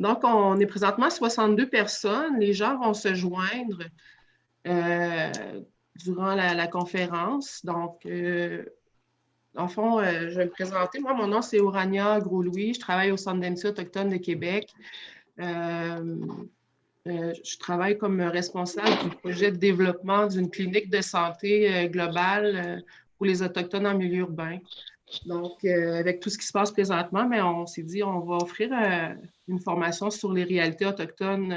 Donc, on est présentement 62 personnes. Les gens vont se joindre euh, durant la conférence. Donc, en fond, je vais me présenter. Moi, mon nom, c'est Orania Gros-Louis. Je travaille au Centre d'amitié autochtone de Québec. Euh, je travaille comme responsable du projet de développement d'une clinique de santé globale pour les Autochtones en milieu urbain. Donc, avec tout ce qui se passe présentement, mais on s'est dit on va offrir une formation sur les réalités autochtones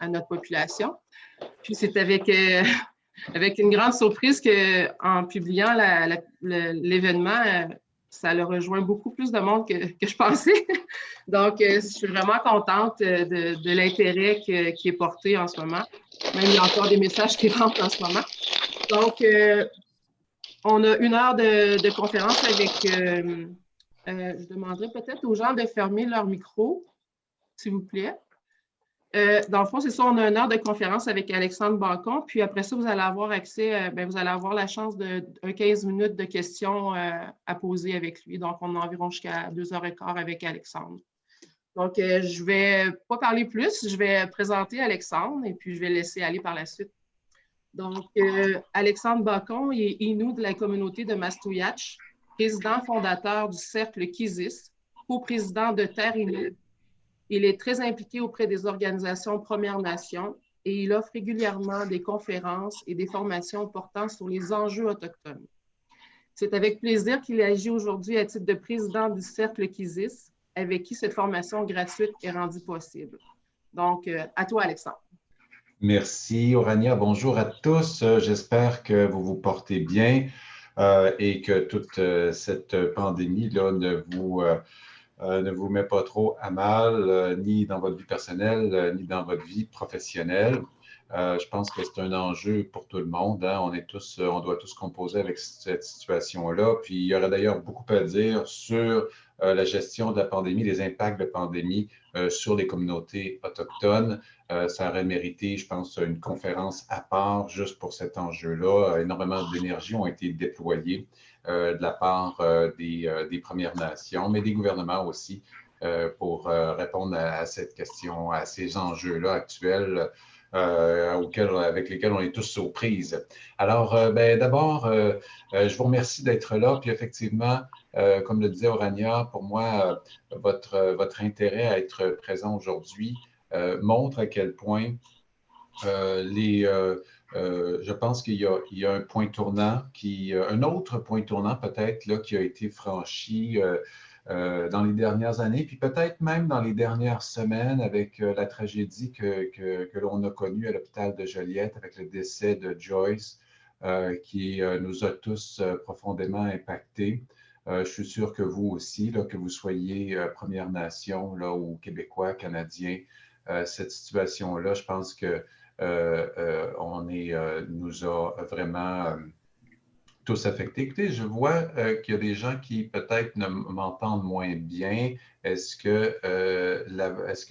à notre population. Puis c'est avec, avec une grande surprise qu'en publiant l'événement, ça a rejoint beaucoup plus de monde que je pensais. Donc, je suis vraiment contente de l'intérêt qui est porté en ce moment. Même il y a encore des messages qui rentrent en ce moment. Donc, on a 1 heure de conférence avec. Je demanderais peut-être aux gens de fermer leur micro, s'il vous plaît. Dans le fond, c'est ça, on a 1 heure de conférence avec Alexandre Bacon, puis après ça, vous allez avoir accès, vous allez avoir la chance de 15 minutes de questions à poser avec lui. Donc, on a environ jusqu'à 2h15 avec Alexandre. Donc, je ne vais pas parler plus, je vais présenter Alexandre et puis je vais le laisser aller par la suite. Donc, Alexandre Bacon, il est Innu de la communauté de Mastouiatche, président fondateur du Cercle Kizis, co-président de Terre Innu. Il est très impliqué auprès des organisations Premières Nations et il offre régulièrement des conférences et des formations portant sur les enjeux autochtones. C'est avec plaisir qu'il agit aujourd'hui à titre de président du Cercle Kizis, avec qui cette formation gratuite est rendue possible. Donc, à toi, Alexandre. Merci, Orania. Bonjour à tous. J'espère que vous vous portez bien et que toute cette pandémie-là ne vous met pas trop à mal, ni dans votre vie personnelle, ni dans votre vie professionnelle. Je pense que c'est un enjeu pour tout le monde. Hein. On doit tous composer avec cette situation-là. Puis il y aurait d'ailleurs beaucoup à dire sur la gestion de la pandémie, les impacts de la pandémie sur les communautés autochtones. Ça aurait mérité, je pense, une conférence à part juste pour cet enjeu-là. Énormément d'énergie ont été déployées de la part des Premières Nations, mais des gouvernements aussi, pour répondre à cette question, à ces enjeux-là actuels avec lesquels on est tous aux prises. Alors, d'abord, je vous remercie d'être là. Puis effectivement, comme le disait Orania, pour moi, votre intérêt à être présent aujourd'hui montre à quel point je pense qu'il y a un point tournant, un autre point tournant peut-être là, qui a été franchi dans les dernières années, puis peut-être même dans les dernières semaines avec la tragédie que l'on a connue à l'hôpital de Joliette avec le décès de Joyce, qui nous a tous profondément impactés. Je suis sûr que vous aussi, là, que vous soyez Première Nation là, ou Québécois, Canadiens, cette situation-là, je pense que nous a vraiment tous affectés. Écoutez, je vois qu'il y a des gens qui peut-être m'entendent moins bien. Est-ce que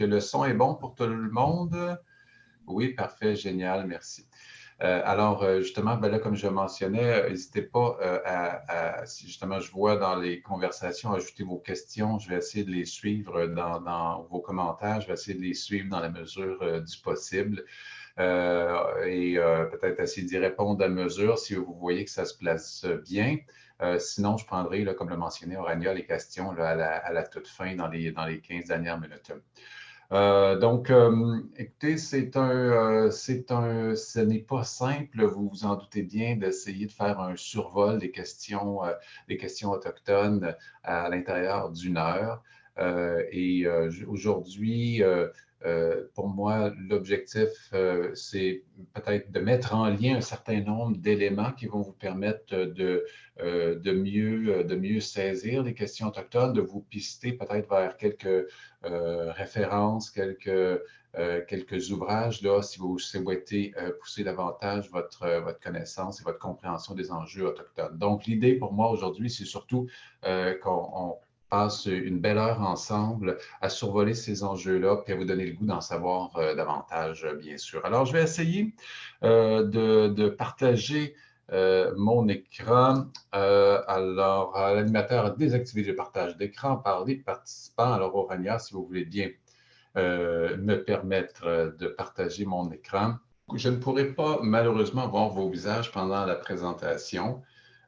le son est bon pour tout le monde? Oui, parfait, génial, merci. Alors, justement, là, comme je mentionnais, n'hésitez pas si justement je vois dans les conversations, ajouter vos questions. Je vais essayer de les suivre dans vos commentaires. Je vais essayer de les suivre dans la mesure du possible. Peut-être essayer d'y répondre à mesure si vous voyez que ça se place bien. Sinon, je prendrai, là, comme le mentionnait Orania, les questions là, à la toute fin dans les 15 dernières minutes. Écoutez, ce n'est pas simple, vous vous en doutez bien, d'essayer de faire un survol des questions autochtones à l'intérieur d'1 heure. Aujourd'hui, pour moi, l'objectif, c'est peut-être de mettre en lien un certain nombre d'éléments qui vont vous permettre de mieux saisir les questions autochtones, de vous pister peut-être vers quelques références, quelques ouvrages, là, si vous souhaitez pousser davantage votre connaissance et votre compréhension des enjeux autochtones. Donc, l'idée pour moi aujourd'hui, c'est surtout qu'on passe une belle heure ensemble à survoler ces enjeux-là et à vous donner le goût d'en savoir davantage, bien sûr. Alors, je vais essayer de partager mon écran. Alors, l'animateur a désactivé le partage d'écran par les participants. Alors, Orania, si vous voulez bien me permettre de partager mon écran. Je ne pourrai pas malheureusement voir vos visages pendant la présentation,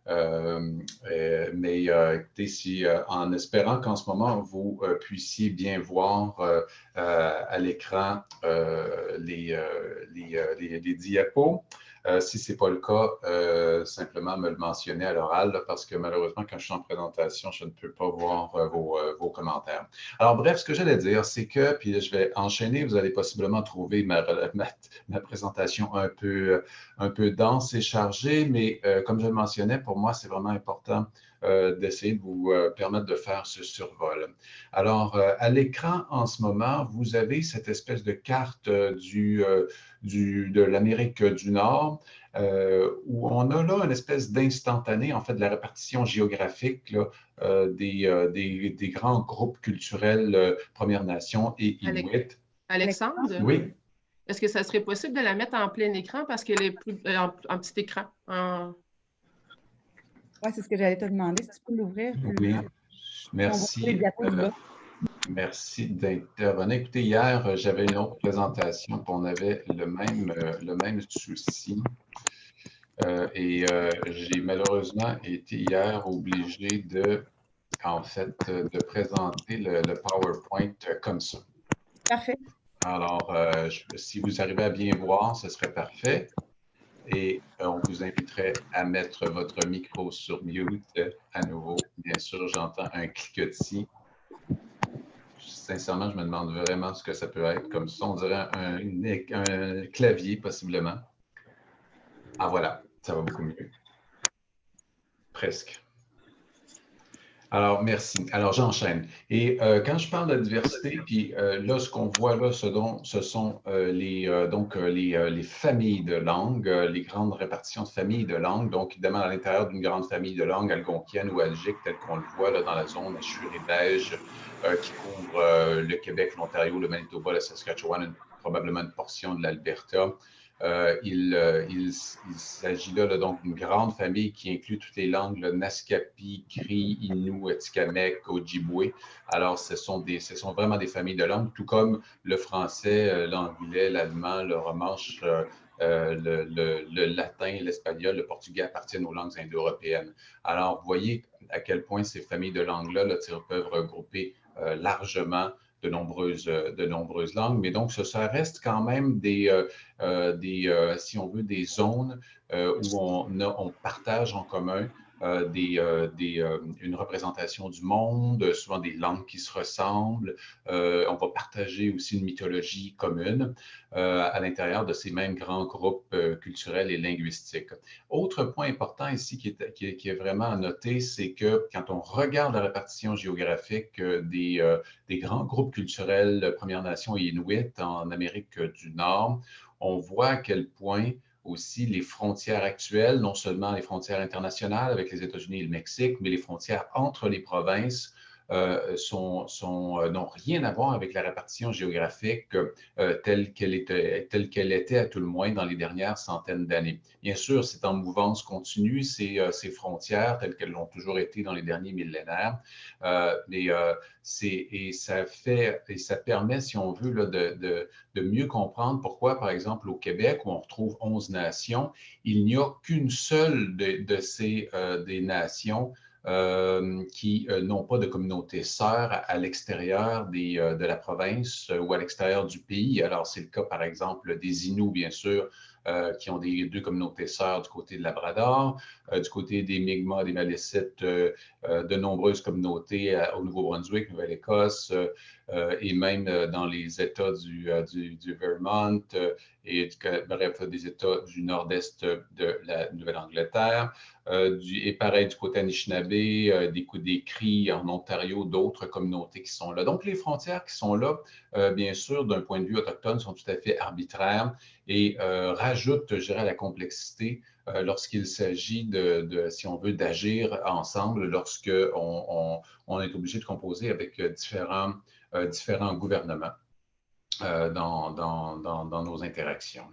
mais écoutez, en espérant qu'en ce moment, vous puissiez bien voir à l'écran les diapos. Si ce n'est pas le cas, simplement me le mentionner à l'oral, parce que malheureusement, quand je suis en présentation, je ne peux pas voir vos commentaires. Alors, bref, ce que j'allais dire, c'est que, puis là, je vais enchaîner, vous allez possiblement trouver ma présentation un peu dense et chargée, mais comme je le mentionnais, pour moi, c'est vraiment important d'essayer de vous permettre de faire ce survol. Alors, à l'écran, en ce moment, vous avez cette espèce de carte de l'Amérique du Nord, où on a là une espèce d'instantané, en fait, de la répartition géographique là, des grands groupes culturels Premières Nations et Inuits. Alexandre, Oui, est-ce que ça serait possible de la mettre en plein écran parce qu'elle est plus en petit écran? Oui, c'est ce que j'allais te demander. Si tu peux l'ouvrir plus oui, grand. On voit les merci. diapos du bas. Merci d'intervenir. Écoutez, hier, j'avais une autre présentation, puis on avait le même souci. J'ai malheureusement été hier obligé en fait, de présenter le PowerPoint comme ça. Parfait. Alors, si vous arrivez à bien voir, ce serait parfait. Et on vous inviterait à mettre votre micro sur mute à nouveau. Bien sûr, j'entends un cliquetis. Sincèrement, je me demande vraiment ce que ça peut être comme ça. On dirait un clavier, possiblement. Ah, voilà, ça va beaucoup mieux. Presque. Alors, merci. Alors, j'enchaîne. Et quand je parle de diversité, puis là, ce qu'on voit là, ce sont les familles de langues, les grandes répartitions de familles de langues. Donc, évidemment, à l'intérieur d'une grande famille de langues algonquienne ou algique, tel qu'on le voit là, dans la zone Achur-et-Beige, qui couvre le Québec, l'Ontario, le Manitoba, le Saskatchewan, probablement une portion de l'Alberta. Il s'agit là donc d'une grande famille qui inclut toutes les langues, le Naskapi, Cri, Innu, Atikamekw, Ojibwe. Alors, ce sont vraiment des familles de langues, tout comme le français, l'anglais, l'allemand, le romanche, le latin, l'espagnol, le portugais appartiennent aux langues indo-européennes. Alors, vous voyez à quel point ces familles de langues-là peuvent regrouper largement de nombreuses langues. Mais donc, ça reste quand même si on veut, des zones où on partage en commun une représentation du monde, souvent des langues qui se ressemblent. On va partager aussi une mythologie commune à l'intérieur de ces mêmes grands groupes culturels et linguistiques. Autre point important ici qui est vraiment à noter, c'est que quand on regarde la répartition géographique des grands groupes culturels Premières Nations et Inuits en Amérique du Nord, on voit à quel point aussi les frontières actuelles, non seulement les frontières internationales avec les États-Unis et le Mexique, mais les frontières entre les provinces n'ont rien à voir avec la répartition géographique telle qu'elle était à tout le moins dans les dernières centaines d'années. Bien sûr, c'est en mouvance continue, ces frontières telles qu'elles l'ont toujours été dans les derniers millénaires, ça permet, si on veut, là, de mieux comprendre pourquoi, par exemple, au Québec, où on retrouve 11 nations, il n'y a qu'une seule des nations qui n'ont pas de communauté sœur à l'extérieur de la province ou à l'extérieur du pays. Alors, c'est le cas, par exemple, des Inuits, bien sûr, qui ont deux communautés sœurs du côté de Labrador, du côté des Mi'kmaq, des Malécites, de nombreuses communautés au Nouveau-Brunswick, Nouvelle-Écosse, et même dans les États du Vermont bref, des États du nord-est de la Nouvelle-Angleterre. Et pareil du côté Anishinaabe, des Cris en Ontario, d'autres communautés qui sont là. Donc, les frontières qui sont là, bien sûr, d'un point de vue autochtone, sont tout à fait arbitraires et rajoutent, je dirais, à la complexité lorsqu'il s'agit si on veut, d'agir ensemble, lorsqu'on est obligé de composer avec différents gouvernements dans nos interactions.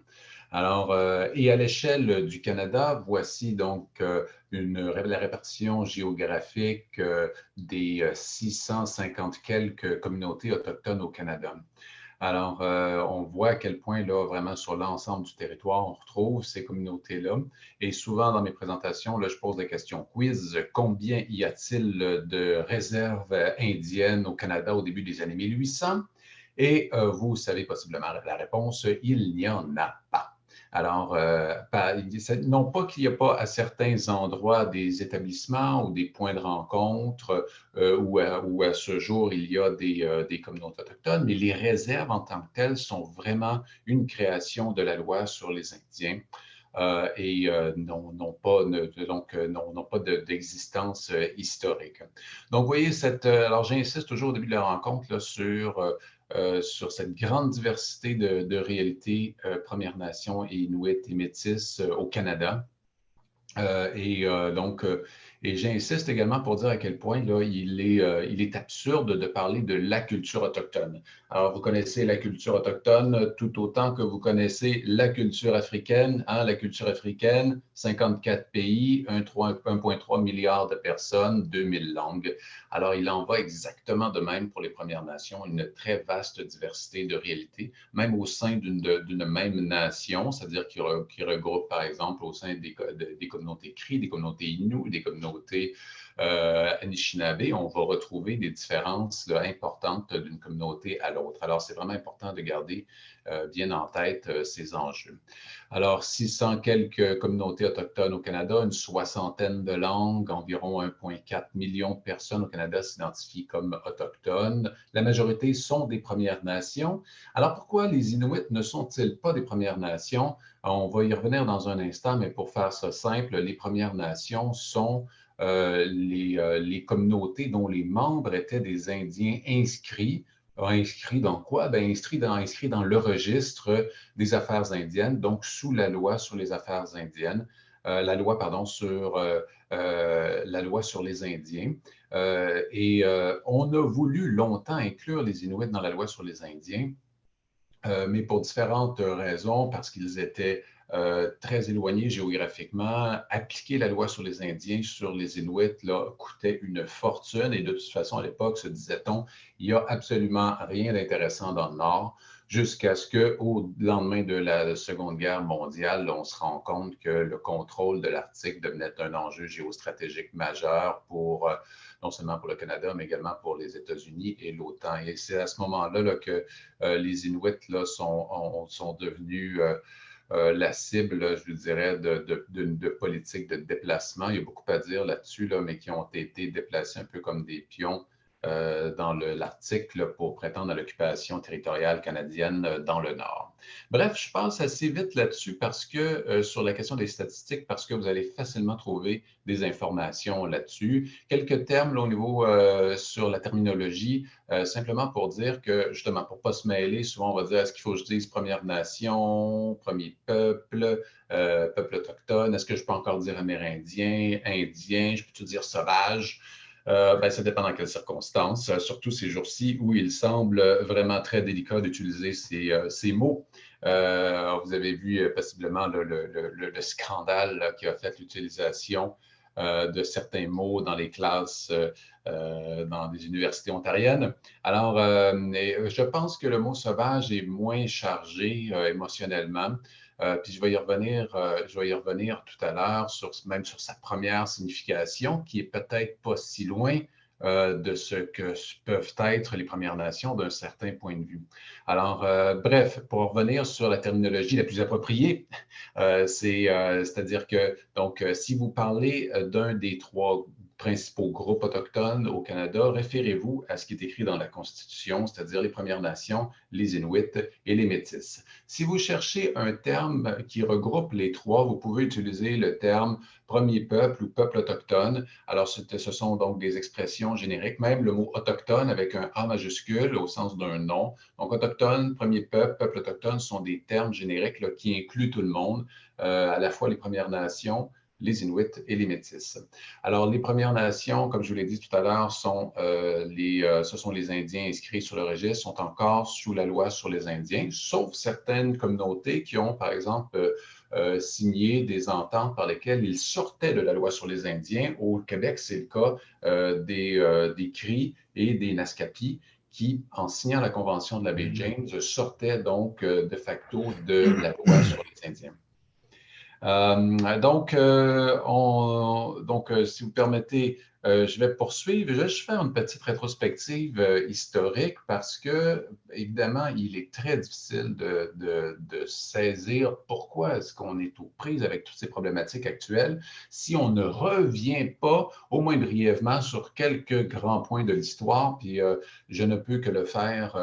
Alors, et à l'échelle du Canada, voici donc la répartition géographique des 650 quelques communautés autochtones au Canada. Alors, on voit à quel point, là, vraiment sur l'ensemble du territoire, on retrouve ces communautés-là. Et souvent, dans mes présentations, là, je pose des questions quiz. Combien y a-t-il de réserves indiennes au Canada au début des années 1800? Et vous savez possiblement la réponse, il n'y en a pas. Alors, non pas qu'il n'y a pas à certains endroits des établissements ou des points de rencontre où à ce jour il y a des communautés autochtones, mais les réserves en tant que telles sont vraiment une création de la loi sur les Indiens. Et n'ont pas d'existence historique. Donc, vous voyez, alors j'insiste toujours au début de la rencontre là, sur cette grande diversité de réalités Premières Nations et Inuits et Métis au Canada. Et j'insiste également pour dire à quel point là, il est absurde de parler de la culture autochtone. Alors, vous connaissez la culture autochtone tout autant que vous connaissez la culture africaine. Hein? La culture africaine, 54 pays, 1,3 milliard de personnes, 2000 langues. Alors, il en va exactement de même pour les Premières Nations, une très vaste diversité de réalités, même au sein d'une même nation, c'est-à-dire qui regroupe, par exemple, au sein des communautés Cris, des communautés Innu, des communautés Anishinaabe, on va retrouver des différences là, importantes d'une communauté à l'autre. Alors, c'est vraiment important de garder bien en tête ces enjeux. Alors, 600 quelques communautés autochtones au Canada, une soixantaine de langues, environ 1,4 million de personnes au Canada s'identifient comme autochtones. La majorité sont des Premières Nations. Alors, pourquoi les Inuits ne sont-ils pas des Premières Nations? On va y revenir dans un instant, mais pour faire ça simple, les Premières Nations sont les communautés dont les membres étaient des Indiens inscrits. Inscrits dans quoi? Bien, inscrits dans le registre des affaires indiennes, donc sous la loi sur les affaires indiennes, la loi, pardon, la loi sur les Indiens. On a voulu longtemps inclure les Inuits dans la loi sur les Indiens, mais pour différentes raisons, parce qu'ils étaient très éloignés géographiquement. Appliquer la loi sur les Indiens, sur les Inuits, là, coûtait une fortune et de toute façon, à l'époque, se disait-on, il n'y a absolument rien d'intéressant dans le Nord, jusqu'à ce qu'au lendemain de la Seconde Guerre mondiale, on se rend compte que le contrôle de l'Arctique devenait un enjeu géostratégique majeur pour non seulement pour le Canada, mais également pour les États-Unis et l'OTAN. Et c'est à ce moment-là là, que les Inuits là, sont devenus la cible, je dirais, de politique de déplacement. Il y a beaucoup à dire là-dessus, là, mais qui ont été déplacés un peu comme des pions dans l'Arctique pour prétendre à l'occupation territoriale canadienne dans le Nord. Bref, je passe assez vite là-dessus parce que sur la question des statistiques, parce que vous allez facilement trouver des informations là-dessus. Quelques termes là, au niveau sur la terminologie, simplement pour dire que, justement, pour ne pas se mêler, souvent on va dire est-ce qu'il faut que je dise Première Nation, Premier Peuple, Peuple autochtone, est-ce que je peux encore dire Amérindien, Indien, je peux tout dire Sauvage? Ben, ça dépend dans quelles circonstances, surtout ces jours-ci où il semble vraiment très délicat d'utiliser ces mots. Vous avez vu possiblement le scandale là, qui a fait l'utilisation de certains mots dans les classes dans des universités ontariennes. Alors, je pense que le mot sauvage est moins chargé émotionnellement. Puis je vais y revenir tout à l'heure, même sur sa première signification, qui est peut-être pas si loin de ce que peuvent être les Premières Nations d'un certain point de vue. Alors, bref, pour revenir sur la terminologie la plus appropriée, c'est-à-dire que, donc, si vous parlez d'un des trois principaux groupes autochtones au Canada, référez-vous à ce qui est écrit dans la Constitution, c'est-à-dire les Premières Nations, les Inuits et les Métis. Si vous cherchez un terme qui regroupe les trois, vous pouvez utiliser le terme premier peuple ou peuple autochtone. Alors, ce sont donc des expressions génériques, même le mot autochtone avec un A majuscule au sens d'un nom. Donc, autochtone, premier peuple, peuple autochtone sont des termes génériques là, qui incluent tout le monde, à la fois les Premières Nations, les Inuits et les Métis. Alors, les Premières Nations, comme je vous l'ai dit tout à l'heure, ce sont les Indiens inscrits sur le registre, sont encore sous la loi sur les Indiens, sauf certaines communautés qui ont, par exemple, signé des ententes par lesquelles ils sortaient de la loi sur les Indiens. Au Québec, c'est le cas des Cris et des Naskapi qui, en signant la Convention de la baie James, sortait donc de facto de la loi sur les Indiens. Si vous permettez, je vais poursuivre. Je vais juste faire une petite rétrospective historique parce que, évidemment, il est très difficile de saisir pourquoi est-ce qu'on est aux prises avec toutes ces problématiques actuelles si on ne revient pas, au moins brièvement, sur quelques grands points de l'histoire. Puis je ne peux que le faire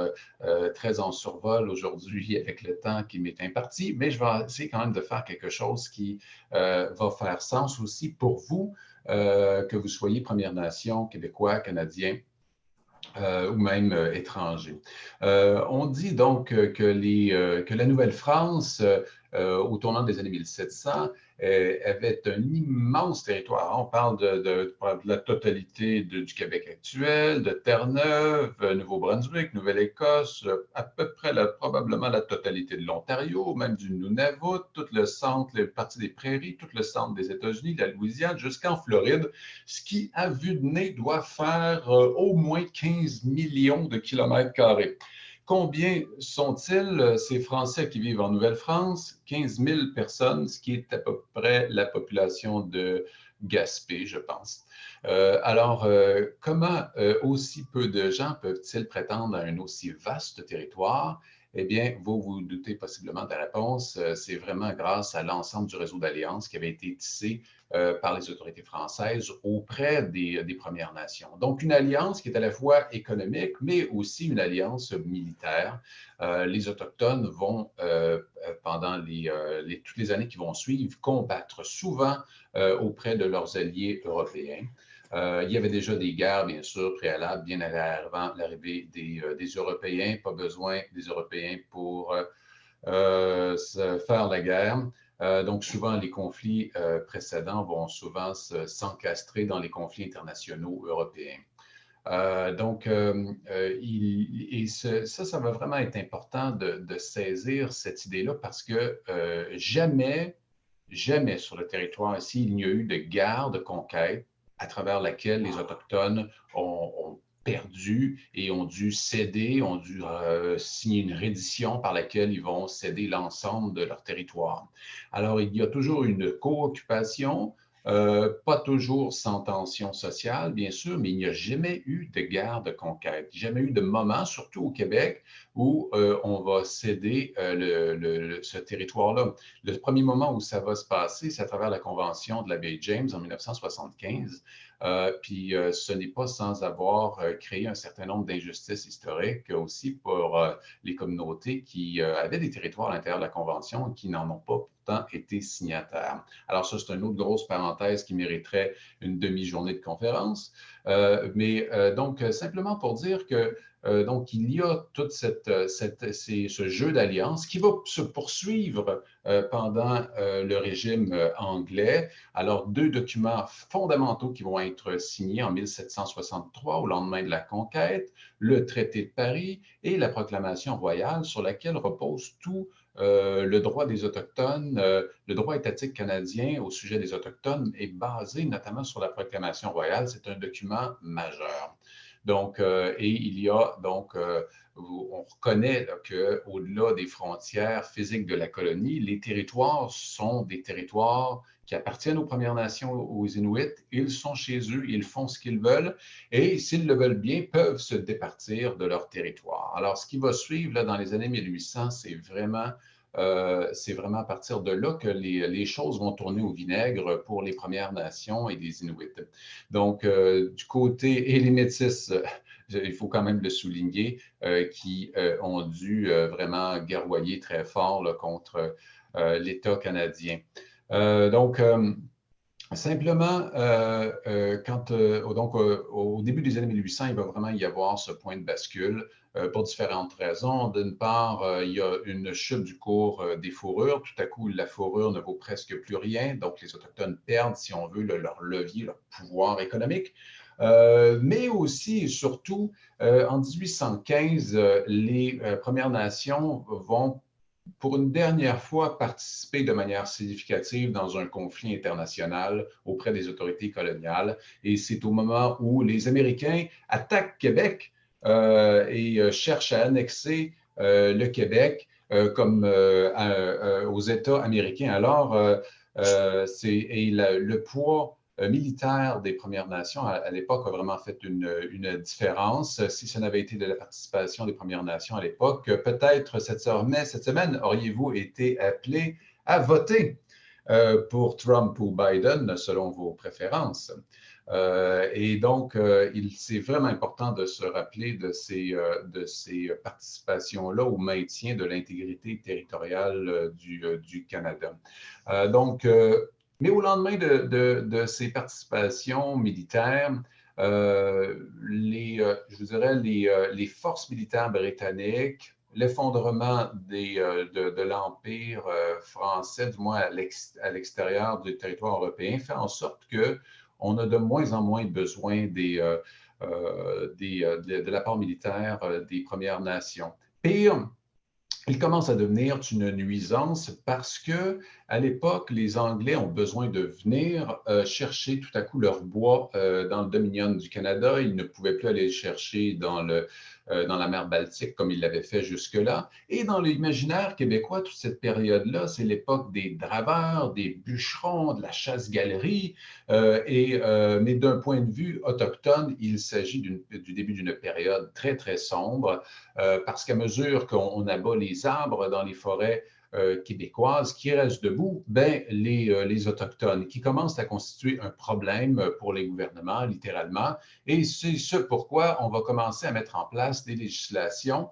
très en survol aujourd'hui avec le temps qui m'est imparti, mais je vais essayer quand même de faire quelque chose qui va faire sens aussi pour vous, que vous soyez Première Nation, Québécois, Canadiens ou même étrangers. On dit donc que la Nouvelle-France, au tournant des années 1700, avait un immense territoire. On parle de la totalité du Québec actuel, de Terre-Neuve, Nouveau-Brunswick, Nouvelle-Écosse, à peu près probablement la totalité de l'Ontario, même du Nunavut, tout le centre, les parties des prairies, tout le centre des États-Unis, de la Louisiane, jusqu'en Floride, ce qui, à vue de nez, doit faire au moins 15 millions de kilomètres carrés. Combien sont-ils, ces Français qui vivent en Nouvelle-France? 15 000 personnes, ce qui est à peu près la population de Gaspé, je pense. Comment aussi peu de gens peuvent-ils prétendre à un aussi vaste territoire? Eh bien, vous vous doutez possiblement de la réponse. C'est vraiment grâce à l'ensemble du réseau d'alliances qui avait été tissé par les autorités françaises auprès des Premières Nations. Donc, une alliance qui est à la fois économique, mais aussi une alliance militaire. Les Autochtones vont, pendant toutes les années qui vont suivre, combattre souvent auprès de leurs alliés européens. Il y avait déjà des guerres, bien sûr, préalables, bien avant l'arrivée des Européens. Pas besoin des Européens pour faire la guerre. Donc, souvent, les conflits précédents vont souvent s'encastrer dans les conflits internationaux européens. Ça va vraiment être important de saisir cette idée-là parce que jamais sur le territoire ici, il n'y a eu de guerre de conquête à travers laquelle les Autochtones ont perdu et ont dû céder, ont dû signer une reddition par laquelle ils vont céder l'ensemble de leur territoire. Alors, il y a toujours une co-occupation, pas toujours sans tension sociale, bien sûr, mais il n'y a jamais eu de guerre de conquête, jamais eu de moment, surtout au Québec, où on va céder ce territoire-là. Le premier moment où ça va se passer, c'est à travers la Convention de la baie James en 1975. Puis ce n'est pas sans avoir créé un certain nombre d'injustices historiques aussi pour les communautés qui avaient des territoires à l'intérieur de la Convention et qui n'en ont pas pourtant été signataires. Alors ça, c'est une autre grosse parenthèse qui mériterait une demi-journée de conférence. Donc, simplement pour dire que donc, il y a tout ce jeu d'alliance qui va se poursuivre pendant le régime anglais. Alors, deux documents fondamentaux qui vont être signés en 1763, au lendemain de la conquête, le traité de Paris et la proclamation royale sur laquelle repose tout le droit des Autochtones. Le droit étatique canadien au sujet des Autochtones est basé notamment sur la proclamation royale. C'est un document majeur. Donc, et il y a donc, on reconnaît qu'au-delà des frontières physiques de la colonie, les territoires sont des territoires qui appartiennent aux Premières Nations, aux Inuits. Ils sont chez eux, ils font ce qu'ils veulent et, s'ils le veulent bien, peuvent se départir de leur territoire. Alors, ce qui va suivre là, dans les années 1800, c'est vraiment à partir de là que les choses vont tourner au vinaigre pour les Premières Nations et les Inuits. Donc, du côté, et les Métis, il faut quand même le souligner, qui ont dû vraiment guerroyer très fort là, contre l'État canadien. Simplement, au début des années 1800, il va vraiment y avoir ce point de bascule pour différentes raisons. D'une part, il y a une chute du cours des fourrures. Tout à coup, la fourrure ne vaut presque plus rien. Donc, les Autochtones perdent, si on veut, leur levier, leur pouvoir économique. Mais aussi et surtout, en 1815, les Premières Nations vont pour une dernière fois participer de manière significative dans un conflit international auprès des autorités coloniales. Et c'est au moment où les Américains attaquent Québec et cherche à annexer le Québec aux États américains. Alors, le poids militaire des Premières Nations à l'époque a vraiment fait une différence. Si ce n'avait été de la participation des Premières Nations à l'époque, peut-être cette semaine, auriez-vous été appelé à voter pour Trump ou Biden, selon vos préférences. Et donc, c'est vraiment important de se rappeler de ces participations-là au maintien de l'intégrité territoriale du Canada. Mais au lendemain de ces participations militaires, je vous dirais, les forces militaires britanniques, l'effondrement de l'Empire français, du moins à l'extérieur du territoire européen, fait en sorte qu'on a de moins en moins besoin de la part militaire des Premières Nations. Pire, il commence à devenir une nuisance parce que, à l'époque, les Anglais ont besoin de venir chercher tout à coup leur bois dans le Dominion du Canada. Ils ne pouvaient plus aller le chercher dans la mer Baltique comme ils l'avaient fait jusque-là. Et dans l'imaginaire québécois, toute cette période-là, c'est l'époque des draveurs, des bûcherons, de la chasse-galerie. Mais d'un point de vue autochtone, il s'agit du début d'une période très, très sombre parce qu'à mesure qu'on abat les arbres dans les forêts québécoises qui restent debout, les Autochtones qui commencent à constituer un problème pour les gouvernements, littéralement. Et c'est ce pourquoi on va commencer à mettre en place des législations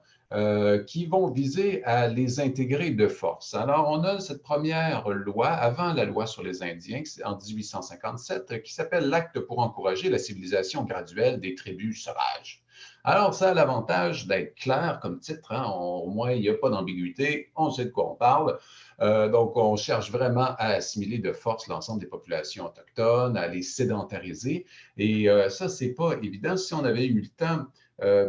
qui vont viser à les intégrer de force. Alors, on a cette première loi, avant la loi sur les Indiens, en 1857, qui s'appelle l'Acte pour encourager la civilisation graduelle des tribus sauvages. Alors, ça a l'avantage d'être clair comme titre, hein? Au moins, il n'y a pas d'ambiguïté, on sait de quoi on parle. Donc, on cherche vraiment à assimiler de force l'ensemble des populations autochtones, à les sédentariser. Et ça, c'est pas évident. Si on avait eu le temps,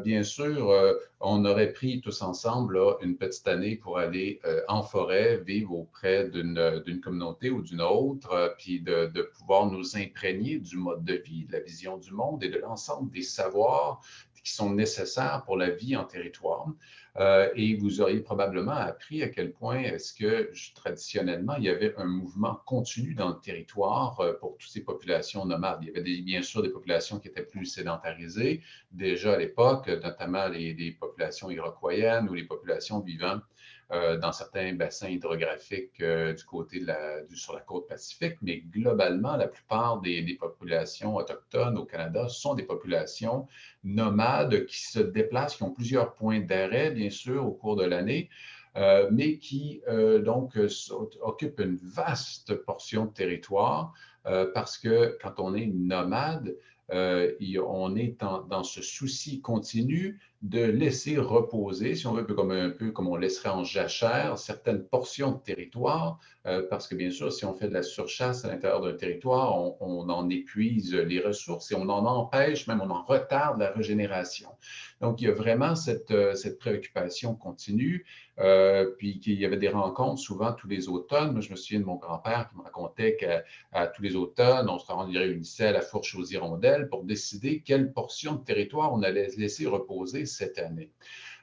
bien sûr, on aurait pris tous ensemble là, une petite année pour aller en forêt, vivre auprès d'une communauté ou d'une autre, puis de pouvoir nous imprégner du mode de vie, de la vision du monde et de l'ensemble des savoirs qui sont nécessaires pour la vie en territoire. Et vous auriez probablement appris à quel point est-ce que traditionnellement, il y avait un mouvement continu dans le territoire pour toutes ces populations nomades. Il y avait bien sûr des populations qui étaient plus sédentarisées déjà à l'époque, notamment les populations iroquoiennes ou les populations vivant dans certains bassins hydrographiques du côté sur la côte pacifique, mais globalement, la plupart des populations autochtones au Canada sont des populations nomades qui se déplacent, qui ont plusieurs points d'arrêt, bien sûr, au cours de l'année, mais qui donc occupent une vaste portion de territoire parce que quand on est nomade, on est dans ce souci continu de laisser reposer, si on veut, un peu comme on laisserait en jachère certaines portions de territoire, parce que bien sûr, si on fait de la surchasse à l'intérieur d'un territoire, on en épuise les ressources et on en empêche, même on en retarde la régénération. Donc, il y a vraiment cette préoccupation continue. Puis qu'il y avait des rencontres souvent tous les automnes. Moi, je me souviens de mon grand-père qui me racontait qu'à tous les automnes, on se réunissait à la fourche aux hirondelles pour décider quelle portion de territoire on allait laisser reposer cette année.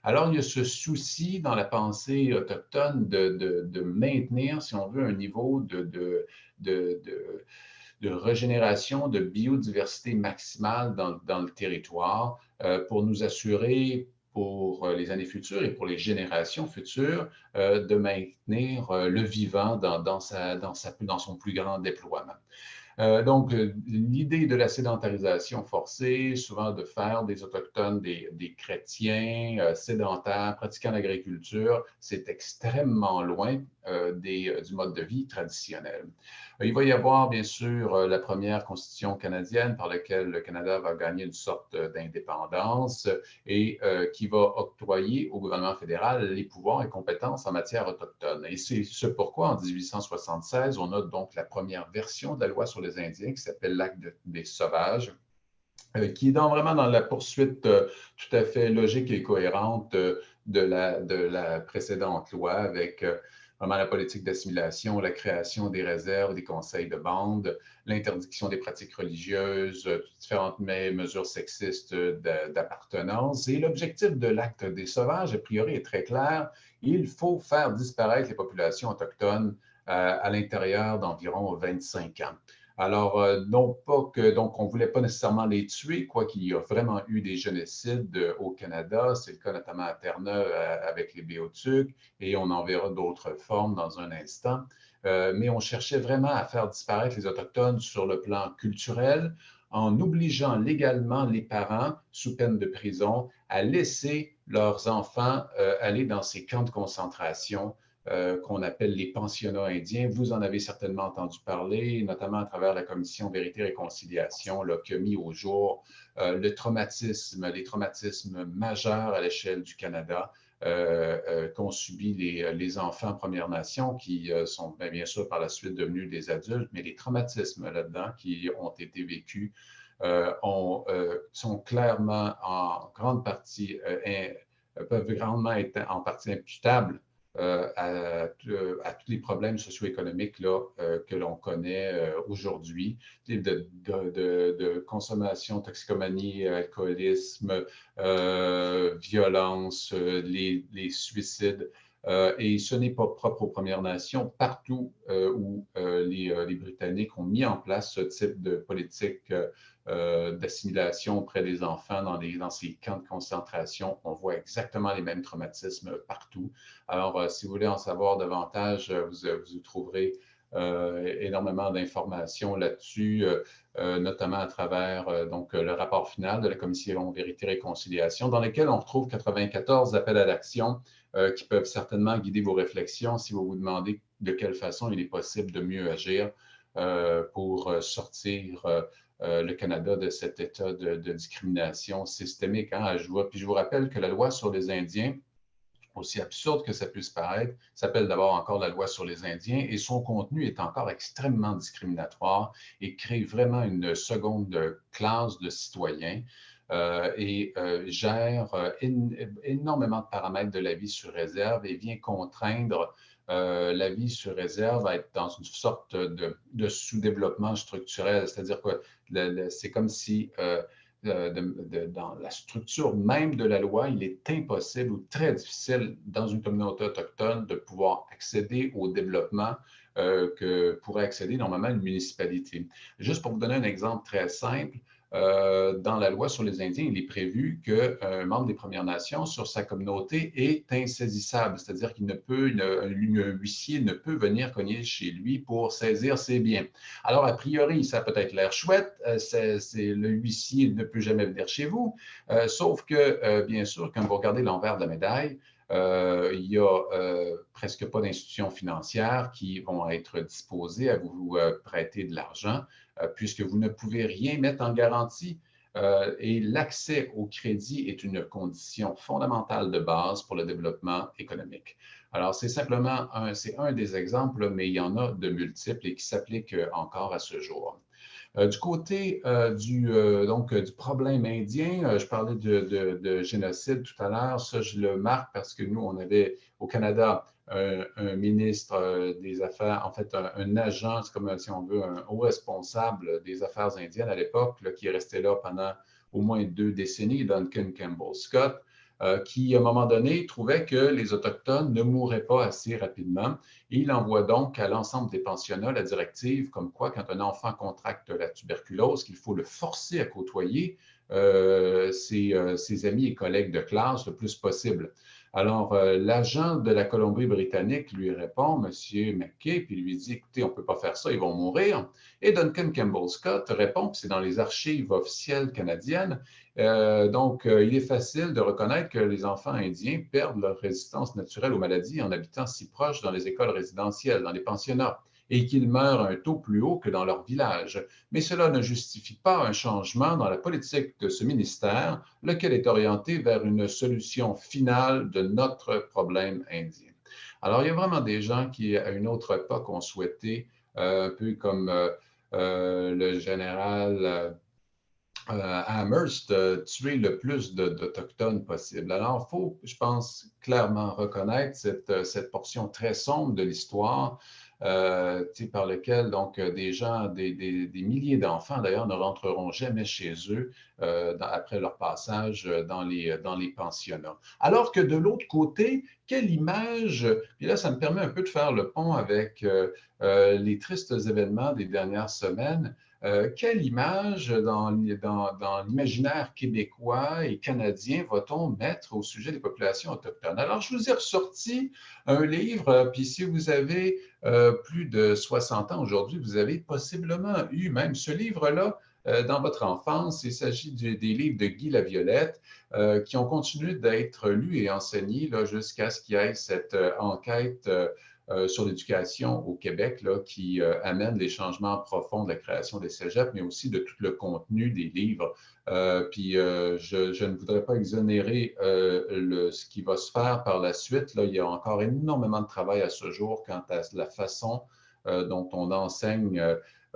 Alors, il y a ce souci dans la pensée autochtone de maintenir, si on veut, un niveau de régénération, de biodiversité maximale dans le territoire pour nous assurer pour les années futures et pour les générations futures de maintenir le vivant dans son plus grand déploiement. Donc, l'idée de la sédentarisation forcée, souvent de faire des Autochtones des chrétiens sédentaires, pratiquant l'agriculture, c'est extrêmement loin du mode de vie traditionnel. Il va y avoir, bien sûr, la première constitution canadienne par laquelle le Canada va gagner une sorte d'indépendance et qui va octroyer au gouvernement fédéral les pouvoirs et compétences en matière autochtone. Et c'est ce pourquoi, en 1876, on a donc la première version de la loi sur les Indiens qui s'appelle l'Acte des Sauvages, qui est vraiment dans la poursuite tout à fait logique et cohérente de la précédente loi avec vraiment la politique d'assimilation, la création des réserves, des conseils de bande, l'interdiction des pratiques religieuses, différentes mesures sexistes d'appartenance. Et l'objectif de l'acte des sauvages, a priori, est très clair. Il faut faire disparaître les populations autochtones à l'intérieur d'environ 25 ans. Alors, non pas que, donc, on ne voulait pas nécessairement les tuer, quoiqu'il y a vraiment eu des génocides au Canada. C'est le cas notamment à Terre-Neuve avec les Béotucs, et on en verra d'autres formes dans un instant. Mais on cherchait vraiment à faire disparaître les Autochtones sur le plan culturel, en obligeant légalement les parents, sous peine de prison, à laisser leurs enfants aller dans ces camps de concentration qu'on appelle les pensionnats indiens. Vous en avez certainement entendu parler, notamment à travers la commission Vérité et Réconciliation là, qui a mis au jour les traumatismes majeurs à l'échelle du Canada qu'ont subi les enfants Premières Nations qui sont bien sûr par la suite devenus des adultes, mais les traumatismes là-dedans qui ont été vécus sont clairement en grande partie, peuvent grandement être en partie imputables à tous les problèmes socio-économiques que l'on connaît aujourd'hui, de consommation, toxicomanie, alcoolisme, violence, les suicides. Et ce n'est pas propre aux Premières Nations. Partout où les Britanniques ont mis en place ce type de politique d'assimilation auprès des enfants dans ces camps de concentration, on voit exactement les mêmes traumatismes partout. Alors, si vous voulez en savoir davantage, vous trouverez énormément d'informations là-dessus, notamment à travers donc, le rapport final de la Commission Vérité et Réconciliation, dans lequel on retrouve 94 appels à l'action qui peuvent certainement guider vos réflexions si vous vous demandez de quelle façon il est possible de mieux agir pour sortir le Canada de cet état de discrimination systémique. Hein. Puis je vous rappelle que la loi sur les Indiens, aussi absurde que ça puisse paraître, s'appelle d'abord encore la loi sur les Indiens et son contenu est encore extrêmement discriminatoire et crée vraiment une seconde classe de citoyens gère énormément de paramètres de la vie sur réserve et vient contraindre la vie sur réserve à être dans une sorte de sous-développement structurel. C'est-à-dire que c'est comme si dans la structure même de la loi, il est impossible ou très difficile dans une communauté autochtone de pouvoir accéder au développement que pourrait accéder normalement une municipalité. Juste pour vous donner un exemple très simple, dans la loi sur les Indiens, il est prévu qu'un membre des Premières Nations sur sa communauté est insaisissable, c'est-à-dire qu'il ne peut, un huissier ne peut venir cogner chez lui pour saisir ses biens. Alors, a priori, ça a peut-être l'air chouette, le huissier ne peut jamais venir chez vous, sauf que, bien sûr, quand vous regardez l'envers de la médaille, il n'y a presque pas d'institutions financières qui vont être disposées à vous prêter de l'argent puisque vous ne pouvez rien mettre en garantie. Et l'accès au crédit est une condition fondamentale de base pour le développement économique. Alors, c'est simplement un des exemples, mais il y en a de multiples et qui s'appliquent encore à ce jour. Du côté du problème indien, je parlais de génocide tout à l'heure, ça je le marque parce que nous, on avait au Canada un ministre des Affaires, en fait un agent, c'est comme si on veut un haut responsable des affaires indiennes à l'époque, qui est resté là pendant au moins 2 décennies, Duncan Campbell Scott, qui, à un moment donné, trouvait que les Autochtones ne mourraient pas assez rapidement. Et il envoie donc à l'ensemble des pensionnats la directive comme quoi, quand un enfant contracte la tuberculose, qu'il faut le forcer à côtoyer ses amis et collègues de classe le plus possible. Alors, l'agent de la Colombie-Britannique lui répond, M. McKay, puis lui dit, écoutez, on ne peut pas faire ça, ils vont mourir. Et Duncan Campbell Scott répond, puis c'est dans les archives officielles canadiennes, il est facile de reconnaître que les enfants indiens perdent leur résistance naturelle aux maladies en habitant si proche dans les écoles résidentielles, dans les pensionnats, et qu'ils meurent à un taux plus haut que dans leur village. Mais cela ne justifie pas un changement dans la politique de ce ministère, lequel est orienté vers une solution finale de notre problème indien. Alors, il y a vraiment des gens qui, à une autre époque, ont souhaité, un peu comme le général à Amherst, tuer le plus d'Autochtones possible. Alors, il faut, je pense, clairement reconnaître cette portion très sombre de l'histoire par laquelle donc, des gens, des milliers d'enfants d'ailleurs ne rentreront jamais chez eux après leur passage dans les pensionnats. Alors que de l'autre côté, quelle image, puis là ça me permet un peu de faire le pont avec les tristes événements des dernières semaines, quelle image dans l'imaginaire québécois et canadien va-t-on mettre au sujet des populations autochtones? Alors, je vous ai ressorti un livre, puis si vous avez plus de 60 ans aujourd'hui, vous avez possiblement eu même ce livre-là dans votre enfance. Il s'agit des livres de Guy Laviolette qui ont continué d'être lus et enseignés jusqu'à ce qu'il y ait cette enquête sur l'éducation au Québec là, qui amène les changements profonds de la création des cégeps, mais aussi de tout le contenu des livres. Je ne voudrais pas exonérer ce qui va se faire par la suite. Là, il y a encore énormément de travail à ce jour quant à la façon dont on enseigne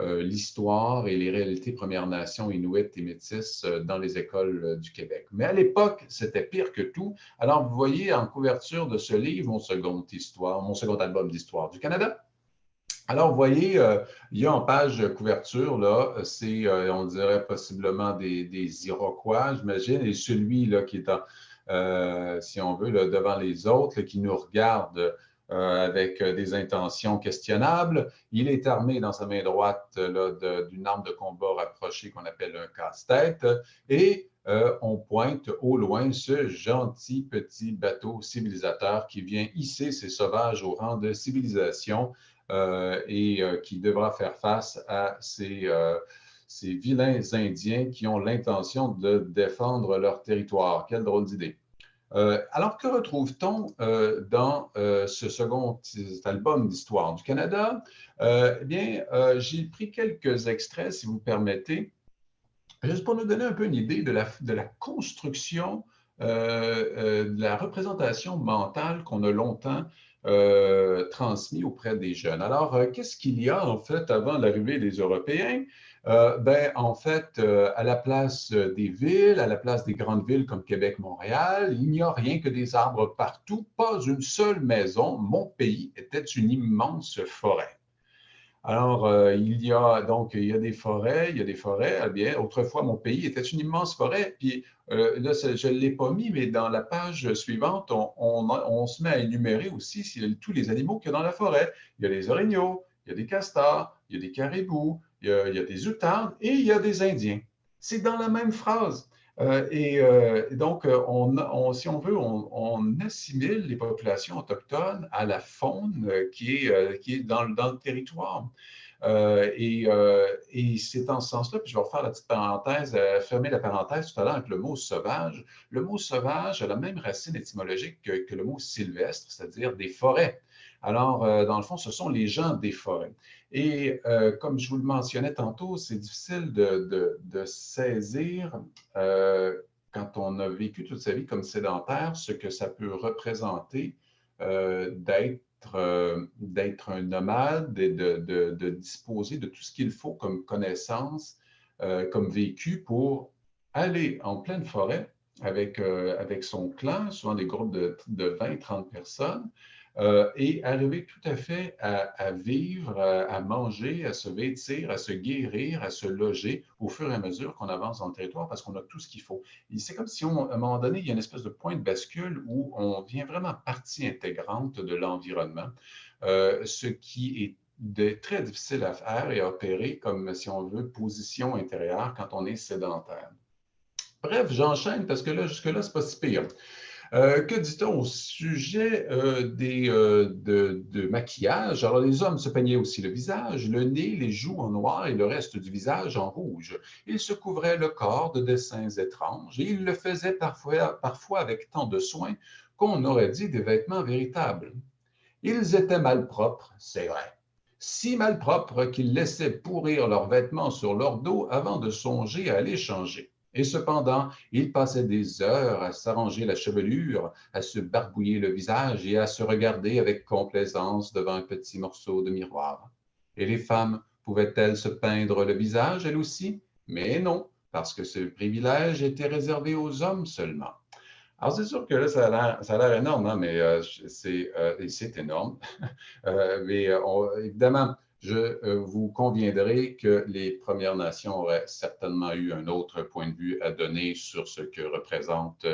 l'histoire et les réalités Premières Nations, Inuits et Métis dans les écoles du Québec. Mais à l'époque, c'était pire que tout. Alors, vous voyez en couverture de ce livre, mon second album d'histoire du Canada. Alors, vous voyez, il y a en page couverture, là, c'est, on dirait possiblement des Iroquois, j'imagine, et celui là, qui est, si on veut, là, devant les autres, là, qui nous regarde avec des intentions questionnables. Il est armé dans sa main droite d'une arme de combat rapprochée qu'on appelle un casse-tête et on pointe au loin ce gentil petit bateau civilisateur qui vient hisser ses sauvages au rang de civilisation et qui devra faire face à ces vilains Indiens qui ont l'intention de défendre leur territoire. Quelle drôle d'idée. Alors, que retrouve-t-on dans ce second album d'histoire du Canada? Eh bien, j'ai pris quelques extraits, si vous permettez, juste pour nous donner un peu une idée de la construction, de la représentation mentale qu'on a longtemps transmis auprès des jeunes. Alors, qu'est-ce qu'il y a en fait avant l'arrivée des Européens? En fait, à la place des villes, à la place des grandes villes comme Québec, Montréal, il n'y a rien que des arbres partout, pas une seule maison. Mon pays était une immense forêt. Alors, il y a des forêts, Eh bien, autrefois, mon pays était une immense forêt. Puis là, je ne l'ai pas mis, mais dans la page suivante, on se met à énumérer aussi tous les animaux qu'il y a dans la forêt. Il y a les orignaux, il y a des castors, il y a des caribous, il y a des outardes et il y a des Indiens. C'est dans la même phrase. Si on veut, on assimile les populations autochtones à la faune qui est dans le territoire. Et c'est en ce sens-là, puis je vais refaire la petite parenthèse, fermer la parenthèse tout à l'heure avec le mot sauvage. Le mot sauvage a la même racine étymologique que le mot sylvestre, c'est-à-dire des forêts. Alors, dans le fond, ce sont les gens des forêts. Et comme je vous le mentionnais tantôt, c'est difficile de saisir, quand on a vécu toute sa vie comme sédentaire, ce que ça peut représenter d'être un nomade et de disposer de tout ce qu'il faut comme connaissance, comme vécu pour aller en pleine forêt avec son clan, souvent des groupes de 20-30 personnes, et arriver tout à fait à vivre, à manger, à se vêtir, à se guérir, à se loger au fur et à mesure qu'on avance dans le territoire parce qu'on a tout ce qu'il faut. C'est comme si, à un moment donné, il y a une espèce de point de bascule où on devient vraiment partie intégrante de l'environnement, ce qui est très difficile à faire et à opérer comme, si on veut, position intérieure quand on est sédentaire. Bref, j'enchaîne parce que là, jusque-là, c'est pas si pire. Que dit-on au sujet de maquillage? Alors, les hommes se peignaient aussi le visage, le nez, les joues en noir et le reste du visage en rouge. Ils se couvraient le corps de dessins étranges et ils le faisaient parfois avec tant de soin qu'on aurait dit des vêtements véritables. Ils étaient malpropres, c'est vrai. Si malpropres qu'ils laissaient pourrir leurs vêtements sur leur dos avant de songer à les changer. Et cependant, ils passaient des heures à s'arranger la chevelure, à se barbouiller le visage et à se regarder avec complaisance devant un petit morceau de miroir. Et les femmes pouvaient-elles se peindre le visage, elles aussi? Mais non, parce que ce privilège était réservé aux hommes seulement. Alors, c'est sûr que là, ça a l'air énorme, hein, mais c'est énorme. Évidemment, vous conviendrez que les Premières Nations auraient certainement eu un autre point de vue à donner sur ce que représente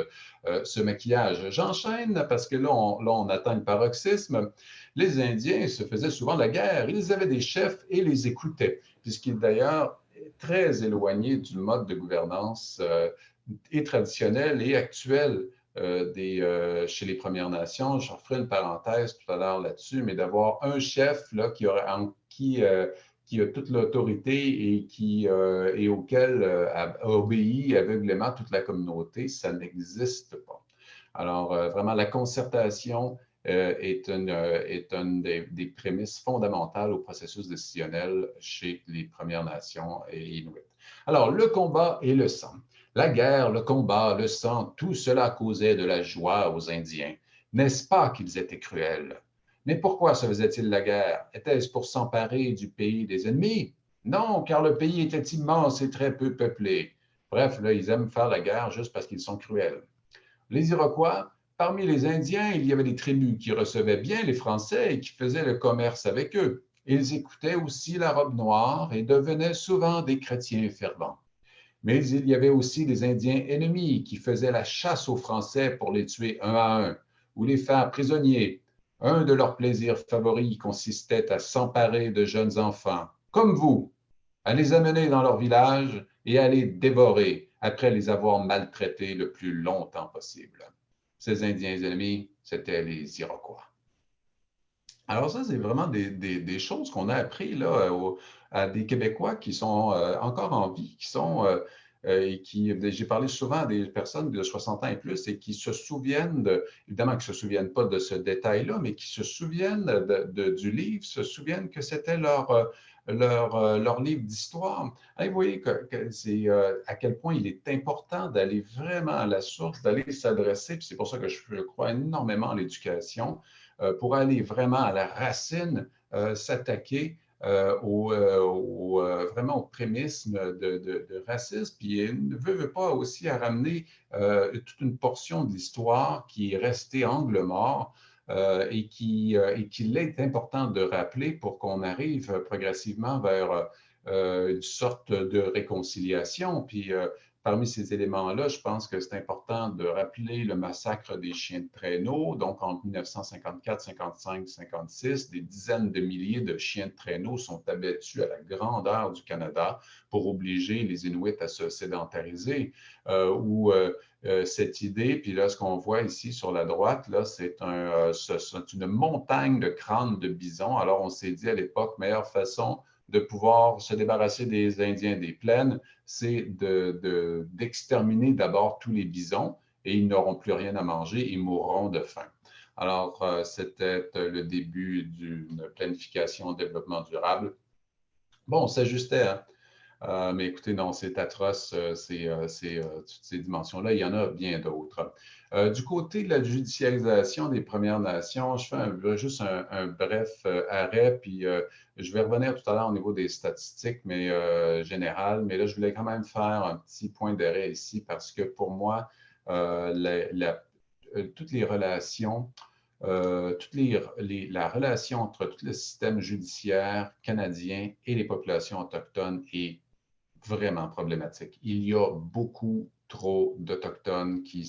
ce maquillage. J'enchaîne parce que là, on atteint le paroxysme. Les Indiens se faisaient souvent la guerre. Ils avaient des chefs et les écoutaient, puisqu'ils d'ailleurs très éloigné du mode de gouvernance et traditionnel et actuel chez les Premières Nations. Je referai une parenthèse tout à l'heure là-dessus, mais d'avoir un chef là, qui a toute l'autorité et auquel obéit aveuglément toute la communauté, ça n'existe pas. Alors, vraiment, la concertation est une des prémices fondamentales au processus décisionnel chez les Premières Nations et Inuits. Alors, le combat et le sang. La guerre, le combat, le sang, tout cela causait de la joie aux Indiens. N'est-ce pas qu'ils étaient cruels? Mais pourquoi se faisait-il la guerre? Était-ce pour s'emparer du pays des ennemis? Non, car le pays était immense et très peu peuplé. Bref, là, ils aiment faire la guerre juste parce qu'ils sont cruels. Les Iroquois, parmi les Indiens, il y avait des tribus qui recevaient bien les Français et qui faisaient le commerce avec eux. Ils écoutaient aussi la robe noire et devenaient souvent des chrétiens fervents. Mais il y avait aussi des Indiens ennemis qui faisaient la chasse aux Français pour les tuer un à un ou les faire prisonniers. Un de leurs plaisirs favoris consistait à s'emparer de jeunes enfants, comme vous, à les amener dans leur village et à les dévorer après les avoir maltraités le plus longtemps possible. Ces Indiens ennemis, c'étaient les Iroquois. Alors ça, c'est vraiment des choses qu'on a appris là, à des Québécois qui sont encore en vie, j'ai parlé souvent à des personnes de 60 ans et plus et qui se souviennent, évidemment qui ne se souviennent pas de ce détail-là, mais qui se souviennent du livre, se souviennent que c'était leur livre d'histoire. Vous voyez que c'est à quel point il est important d'aller vraiment à la source, d'aller s'adresser, puis c'est pour ça que je crois énormément à l'éducation, pour aller vraiment à la racine, s'attaquer vraiment aux prémices de racisme, puis ne veut pas aussi à ramener toute une portion de l'histoire qui est restée angle mort et qu'il est important de rappeler pour qu'on arrive progressivement vers une sorte de réconciliation. Puis parmi ces éléments-là, je pense que c'est important de rappeler le massacre des chiens de traîneau. Donc, en 1954, 55, 56, des dizaines de milliers de chiens de traîneau sont abattus à la grandeur du Canada pour obliger les Inuits à se sédentariser. Cette idée, puis là, ce qu'on voit ici sur la droite, là, c'est une montagne de crânes de bisons. Alors, on s'est dit à l'époque, meilleure façon de pouvoir se débarrasser des Indiens des plaines, c'est d'exterminer d'abord tous les bisons et ils n'auront plus rien à manger, ils mourront de faim. Alors, c'était le début d'une planification de développement durable. Bon, on s'ajustait, hein? Mais écoutez, non, c'est atroce, toutes ces dimensions-là. Il y en a bien d'autres. Du côté de la judiciarisation des Premières Nations, je fais juste un bref arrêt, puis je vais revenir tout à l'heure au niveau des statistiques générales, mais là, je voulais quand même faire un petit point d'arrêt ici parce que pour moi, toutes les relations, la relation entre tout le système judiciaire canadien et les populations autochtones est vraiment problématique. Il y a beaucoup trop d'Autochtones qui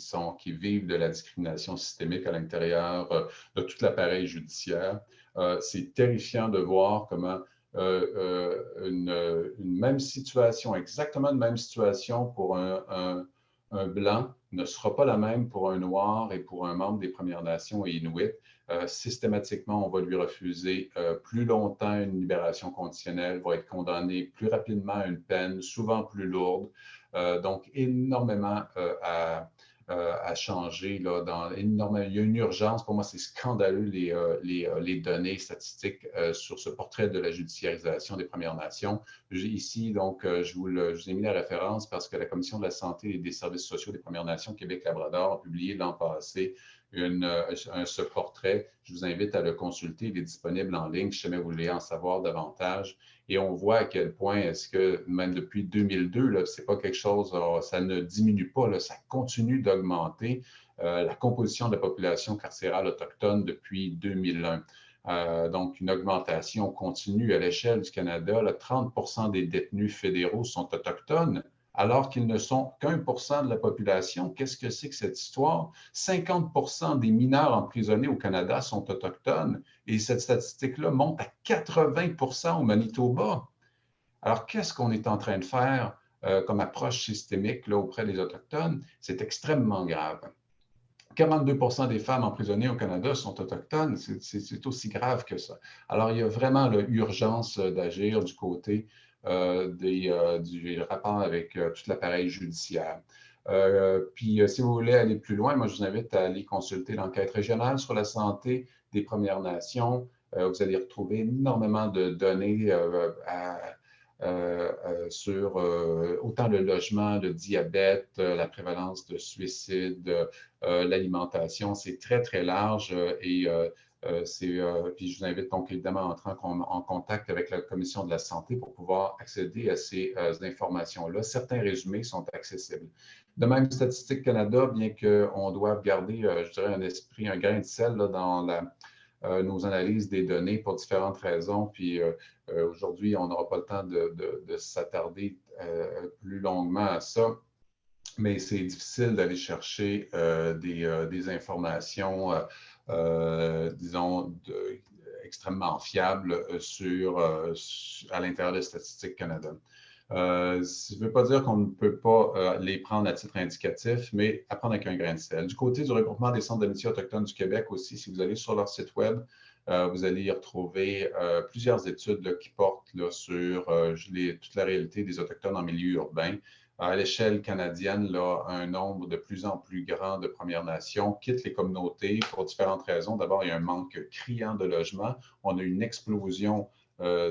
vivent de la discrimination systémique à l'intérieur de tout l'appareil judiciaire. C'est terrifiant de voir comment une même situation, exactement une même situation pour un blanc ne sera pas la même pour un noir et pour un membre des Premières Nations et Inuits. Systématiquement, on va lui refuser plus longtemps une libération conditionnelle, va être condamné plus rapidement à une peine, souvent plus lourde. Donc, énormément à changer. Là, il y a une urgence. Pour moi, c'est scandaleux les données statistiques sur ce portrait de la judiciarisation des Premières Nations. Ici, donc, je vous ai mis la référence parce que la Commission de la santé et des services sociaux des Premières Nations Québec-Labrador a publié l'an passé ce portrait, je vous invite à le consulter. Il est disponible en ligne si jamais vous voulez en savoir davantage. Et on voit à quel point est-ce que, même depuis 2002, ce n'est pas quelque chose, ça ne diminue pas, là, ça continue d'augmenter la composition de la population carcérale autochtone depuis 2001. Donc, une augmentation continue à l'échelle du Canada. Là, 30 des détenus fédéraux sont autochtones, alors qu'ils ne sont qu'1 % de la population. Qu'est-ce que c'est que cette histoire? 50 des mineurs emprisonnés au Canada sont autochtones et cette statistique-là monte à 80 au Manitoba. Alors, qu'est-ce qu'on est en train de faire comme approche systémique là, auprès des Autochtones? C'est extrêmement grave. 42 des femmes emprisonnées au Canada sont autochtones. C'est aussi grave que ça. Alors, il y a vraiment l'urgence d'agir du côté du rapport avec tout l'appareil judiciaire. Puis, si vous voulez aller plus loin, moi, je vous invite à aller consulter l'enquête régionale sur la santé des Premières Nations. Vous allez retrouver énormément de données sur autant le logement, le diabète, la prévalence de suicide, l'alimentation. C'est très, très large et puis je vous invite donc évidemment à entrer en contact avec la Commission de la santé pour pouvoir accéder à ces informations-là. Certains résumés sont accessibles. De même, Statistique Canada, bien qu'on doive garder, je dirais, un grain de sel là, dans nos analyses des données pour différentes raisons. Puis aujourd'hui, on n'aura pas le temps de s'attarder plus longuement à ça. Mais c'est difficile d'aller chercher des informations, disons, extrêmement fiables à l'intérieur de Statistique Canada. Ça ne veut pas dire qu'on ne peut pas les prendre à titre indicatif, mais à prendre avec un grain de sel. Du côté du regroupement des centres d'amitié autochtones du Québec aussi, si vous allez sur leur site web, vous allez y retrouver plusieurs études là, qui portent là, sur toute la réalité des Autochtones en milieu urbain. À l'échelle canadienne, là, un nombre de plus en plus grand de Premières Nations quittent les communautés pour différentes raisons. D'abord, il y a un manque criant de logement. On a une explosion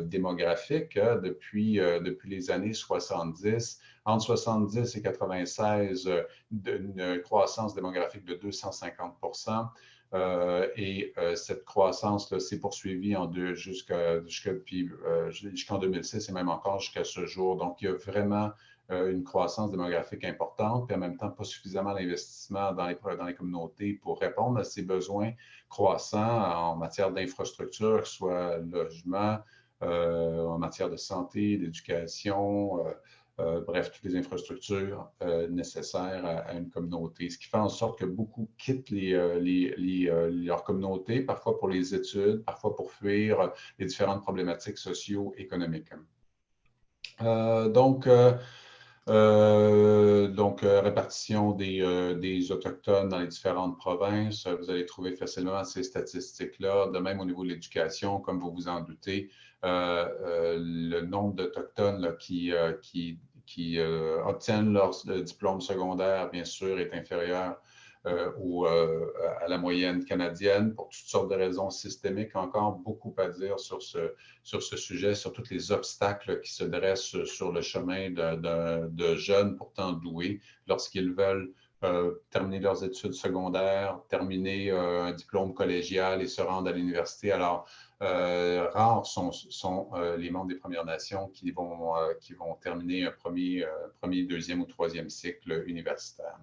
démographique depuis les années 70. Entre 70 et 96, une croissance démographique de 250 et cette croissance s'est poursuivie jusqu'en 2006 et même encore jusqu'à ce jour. Donc, il y a vraiment une croissance démographique importante, puis en même temps, pas suffisamment d'investissement dans les communautés pour répondre à ces besoins croissants en matière d'infrastructure, que ce soit logement, en matière de santé, d'éducation, bref, toutes les infrastructures nécessaires à une communauté. Ce qui fait en sorte que beaucoup quittent leur communauté, parfois pour les études, parfois pour fuir les différentes problématiques socio-économiques. Répartition des Autochtones dans les différentes provinces. Vous allez trouver facilement ces statistiques-là. De même, au niveau de l'éducation, comme vous vous en doutez, le nombre d'Autochtones qui obtiennent leur diplôme secondaire, bien sûr, est inférieur à la moyenne canadienne pour toutes sortes de raisons systémiques. Encore beaucoup à dire sur ce sujet, sur tous les obstacles qui se dressent sur le chemin de jeunes pourtant doués lorsqu'ils veulent terminer leurs études secondaires, terminer un diplôme collégial et se rendre à l'université. Alors, rares sont les membres des Premières Nations qui vont terminer un premier, deuxième ou troisième cycle universitaire.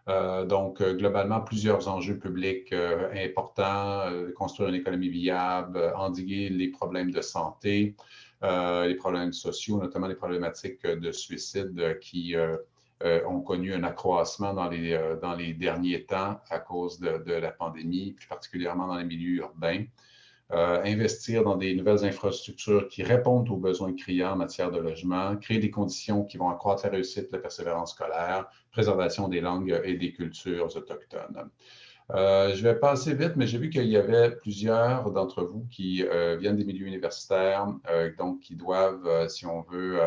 Globalement, plusieurs enjeux publics importants, construire une économie viable, endiguer les problèmes de santé, les problèmes sociaux, notamment les problématiques de suicide qui ont connu un accroissement dans les derniers temps à cause de la pandémie, plus particulièrement dans les milieux urbains. Investir dans des nouvelles infrastructures qui répondent aux besoins criants en matière de logement, créer des conditions qui vont accroître la réussite de la persévérance scolaire, préservation des langues et des cultures autochtones. Je vais passer vite, mais j'ai vu qu'il y avait plusieurs d'entre vous qui viennent des milieux universitaires, donc qui doivent, si on veut,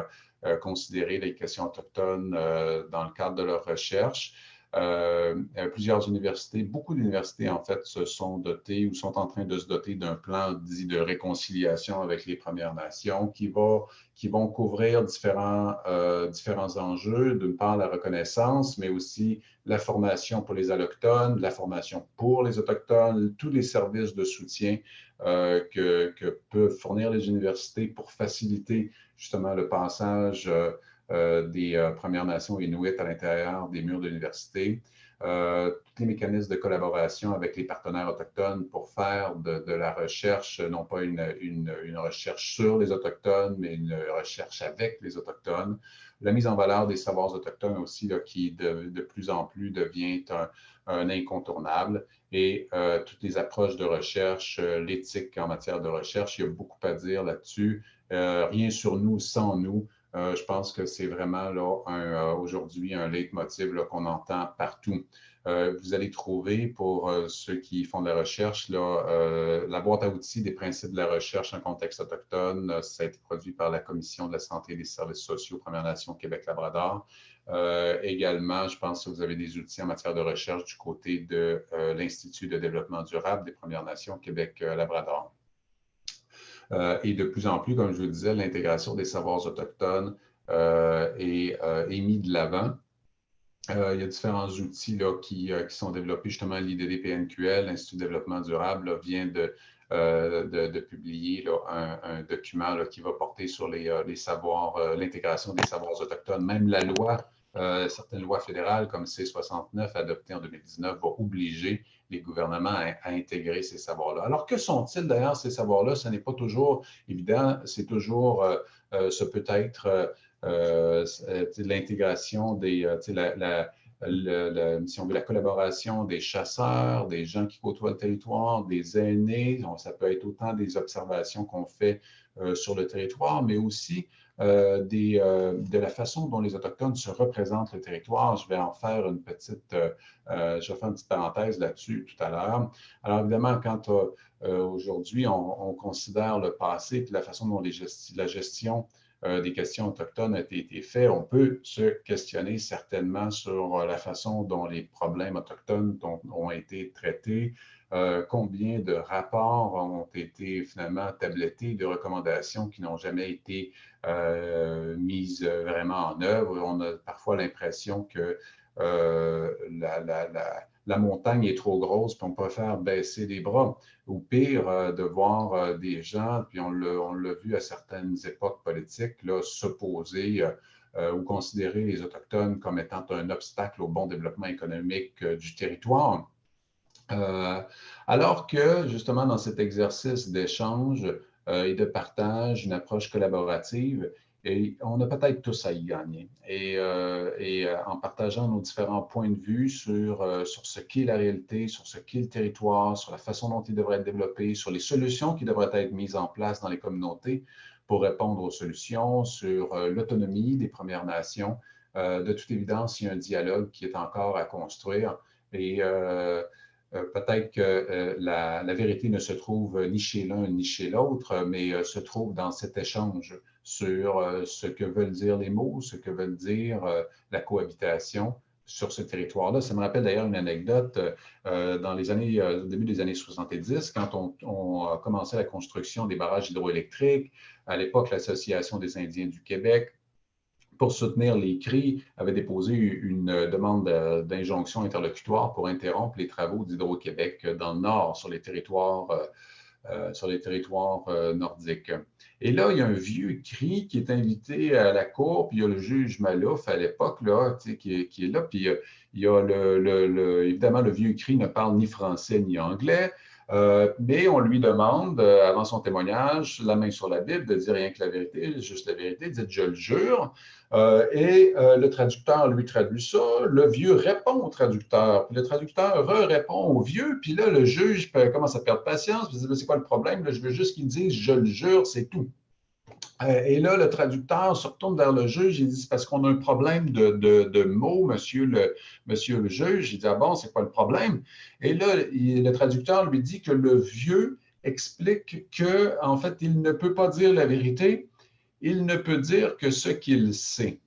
considérer les questions autochtones dans le cadre de leur recherche. Plusieurs universités, beaucoup d'universités en fait, se sont dotées ou sont en train de se doter d'un plan dit de réconciliation avec les Premières Nations qui vont couvrir différents enjeux. D'une part, la reconnaissance, mais aussi la formation pour les Allochtones, la formation pour les Autochtones, tous les services de soutien que peuvent fournir les universités pour faciliter justement le passage des Premières Nations inuites à l'intérieur des murs de l'université. Tous les mécanismes de collaboration avec les partenaires autochtones pour faire de la recherche, non pas une recherche sur les Autochtones, mais une recherche avec les Autochtones. La mise en valeur des savoirs autochtones aussi, là, qui de plus en plus devient un incontournable. Et toutes les approches de recherche, l'éthique en matière de recherche, il y a beaucoup à dire là-dessus. Rien sur nous sans nous. Je pense que c'est vraiment là aujourd'hui un leitmotiv qu'on entend partout. Vous allez trouver pour ceux qui font de la recherche la boîte à outils des principes de la recherche en contexte autochtone. Ça a été produit par la Commission de la santé et des services sociaux Premières Nations Québec-Labrador. Également, je pense que vous avez des outils en matière de recherche du côté de l'Institut de développement durable des Premières Nations Québec-Labrador. Et de plus en plus, comme je vous disais, l'intégration des savoirs autochtones est mise de l'avant. Il y a différents outils là, qui sont développés. Justement, l'IDD-PNQL, l'Institut de développement durable, là, vient de publier là, un document là, qui va porter sur les savoirs, l'intégration des savoirs autochtones. Même la loi, certaines lois fédérales comme C-69, adoptée en 2019, va obliger les gouvernements à intégrer ces savoirs-là. Alors, que sont-ils d'ailleurs, ces savoirs-là? Ce n'est pas toujours évident, c'est toujours, ce peut être l'intégration des, si on veut, la collaboration des chasseurs, des gens qui côtoient le territoire, des aînés. Donc, ça peut être autant des observations qu'on fait sur le territoire, mais aussi de la façon dont les Autochtones se représentent le territoire. Je vais en faire une petite, parenthèse là-dessus tout à l'heure. Alors, évidemment, quand aujourd'hui, on considère le passé et la façon dont la gestion des questions autochtones a été faite, on peut se questionner certainement sur la façon dont les problèmes autochtones ont été traités, combien de rapports ont été finalement tablettés, de recommandations qui n'ont jamais été mises vraiment en œuvre. On a parfois l'impression que la montagne est trop grosse, puis on peut faire baisser les bras. Ou pire, de voir des gens, puis on l'a vu à certaines époques politiques, s'opposer ou considérer les Autochtones comme étant un obstacle au bon développement économique du territoire. Alors que, justement, dans cet exercice d'échange et de partage, une approche collaborative, et on a peut-être tous à y gagner. Et en partageant nos différents points de vue sur ce qu'est la réalité, sur ce qu'est le territoire, sur la façon dont il devrait être développé, sur les solutions qui devraient être mises en place dans les communautés pour répondre aux solutions, sur l'autonomie des Premières Nations. De toute évidence, il y a un dialogue qui est encore à construire. Et peut-être que la vérité ne se trouve ni chez l'un ni chez l'autre, mais se trouve dans cet échange sur ce que veulent dire les mots, ce que veut dire la cohabitation sur ce territoire-là. Ça me rappelle d'ailleurs une anecdote dans les années, au début des années 70, quand on a commencé la construction des barrages hydroélectriques. À l'époque, l'Association des Indiens du Québec, pour soutenir les cris, avait déposé une demande d'injonction interlocutoire pour interrompre les travaux d'Hydro-Québec dans le nord, sur les territoires nordiques. Et là, il y a un vieux cri qui est invité à la cour, puis il y a le juge Malouf à l'époque qui est là, puis il y a évidemment, le vieux cri ne parle ni français ni anglais. Mais on lui demande, avant son témoignage, la main sur la Bible, de dire rien que la vérité, juste la vérité, dites « je le jure ». Et le traducteur lui traduit ça. Le vieux répond au traducteur, puis le traducteur répond au vieux, puis là, le juge commence à perdre patience, puis il dit « c'est quoi le problème? Là, je veux juste qu'il dise « je le jure », c'est tout ». Et là, le traducteur se retourne vers le juge, il dit « c'est parce qu'on a un problème de mots, monsieur le juge ». Il dit « ah bon, c'est quoi le problème? » Et là, le traducteur lui dit que le vieux explique qu'en fait, il ne peut pas dire la vérité, il ne peut dire que ce qu'il sait.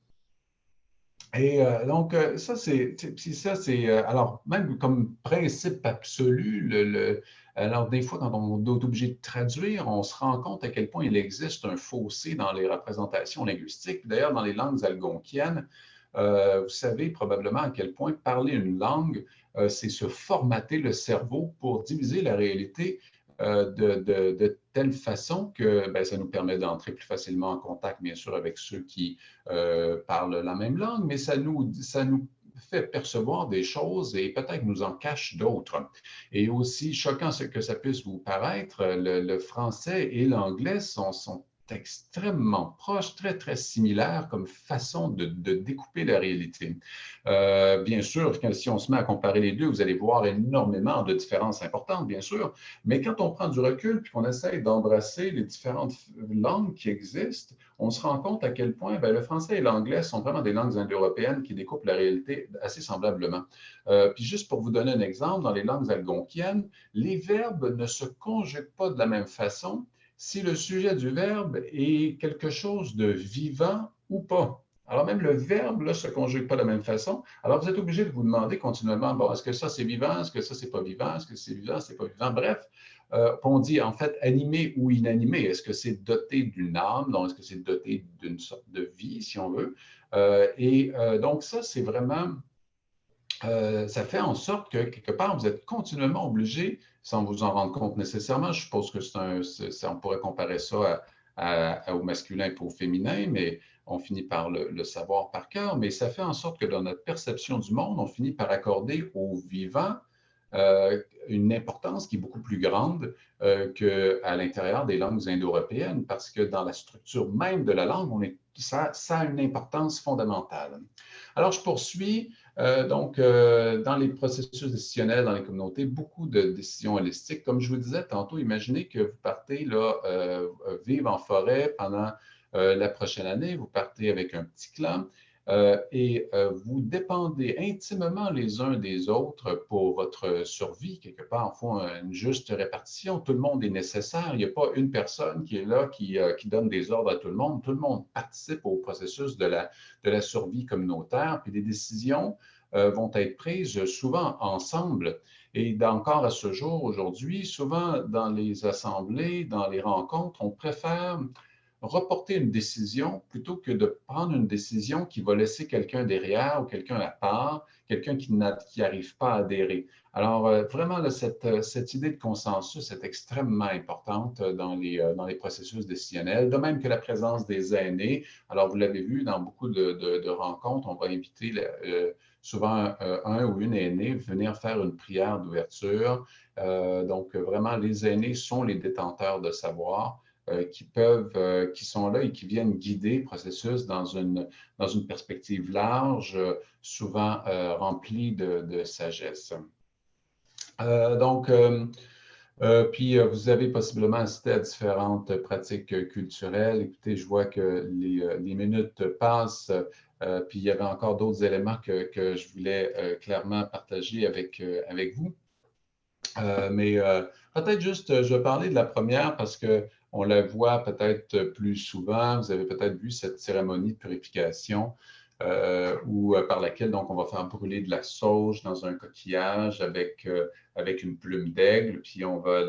Et donc, alors, même comme principe absolu, alors des fois, quand on est obligé de traduire, on se rend compte à quel point il existe un fossé dans les représentations linguistiques. D'ailleurs, dans les langues algonquiennes, vous savez probablement à quel point parler une langue, c'est se formater le cerveau pour diviser la réalité de telle façon que ben, ça nous permet d'entrer plus facilement en contact, bien sûr, avec ceux qui parlent la même langue, mais ça nous fait percevoir des choses et peut-être nous en cache d'autres. Et aussi, choquant ce que ça puisse vous paraître, le français et l'anglais sont extrêmement proches, très, très similaires comme façon de découper la réalité. Bien sûr, si on se met à comparer les deux, vous allez voir énormément de différences importantes, bien sûr, mais quand on prend du recul puis qu'on essaye d'embrasser les différentes langues qui existent, on se rend compte à quel point ben, le français et l'anglais sont vraiment des langues indo-européennes qui découpent la réalité assez semblablement. Puis juste pour vous donner un exemple, dans les langues algonquiennes, les verbes ne se conjuguent pas de la même façon si le sujet du verbe est quelque chose de vivant ou pas. Alors même le verbe ne se conjugue pas de la même façon. Alors vous êtes obligé de vous demander continuellement, bon, est-ce que ça c'est vivant, est-ce que ça c'est pas vivant, est-ce que c'est vivant, c'est pas vivant. Bref, on dit en fait animé ou inanimé. Est-ce que c'est doté d'une âme, donc est-ce que c'est doté d'une sorte de vie, si on veut. Donc ça, c'est vraiment ça fait en sorte que, quelque part, vous êtes continuellement obligé, sans vous en rendre compte nécessairement, je suppose que on pourrait comparer ça au masculin et au féminin, mais on finit par le savoir par cœur, mais ça fait en sorte que dans notre perception du monde, on finit par accorder au vivant une importance qui est beaucoup plus grande qu'à l'intérieur des langues indo-européennes, parce que dans la structure même de la langue, ça a une importance fondamentale. Alors, je poursuis. Dans les processus décisionnels dans les communautés, beaucoup de décisions holistiques. Comme je vous disais tantôt, imaginez que vous partez là, vivre en forêt pendant la prochaine année, vous partez avec un petit clan et vous dépendez intimement les uns des autres pour votre survie. Quelque part, en font une juste répartition. Tout le monde est nécessaire. Il n'y a pas une personne qui est là, qui donne des ordres à tout le monde. Tout le monde participe au processus de la survie communautaire. Puis les décisions vont être prises souvent ensemble. Et encore à ce jour, aujourd'hui, souvent dans les assemblées, dans les rencontres, on préfère reporter une décision plutôt que de prendre une décision qui va laisser quelqu'un derrière ou quelqu'un à part, quelqu'un qui n'arrive pas à adhérer. Alors, vraiment, là, cette idée de consensus est extrêmement importante dans les processus décisionnels, de même que la présence des aînés. Alors, vous l'avez vu, dans beaucoup de rencontres, on va inviter souvent un ou une aînée venir faire une prière d'ouverture. Donc, vraiment, les aînés sont les détenteurs de savoir. Qui sont là et qui viennent guider le processus dans une perspective large, souvent remplie de sagesse. Puis vous avez possiblement assisté à différentes pratiques culturelles. Écoutez, je vois que les minutes passent, puis il y avait encore d'autres éléments que je voulais clairement partager avec vous. Mais peut-être juste, je vais parler de la première parce qu'on la voit peut-être plus souvent. Vous avez peut-être vu cette cérémonie de purification par laquelle donc, on va faire brûler de la sauge dans un coquillage avec une plume d'aigle, puis on va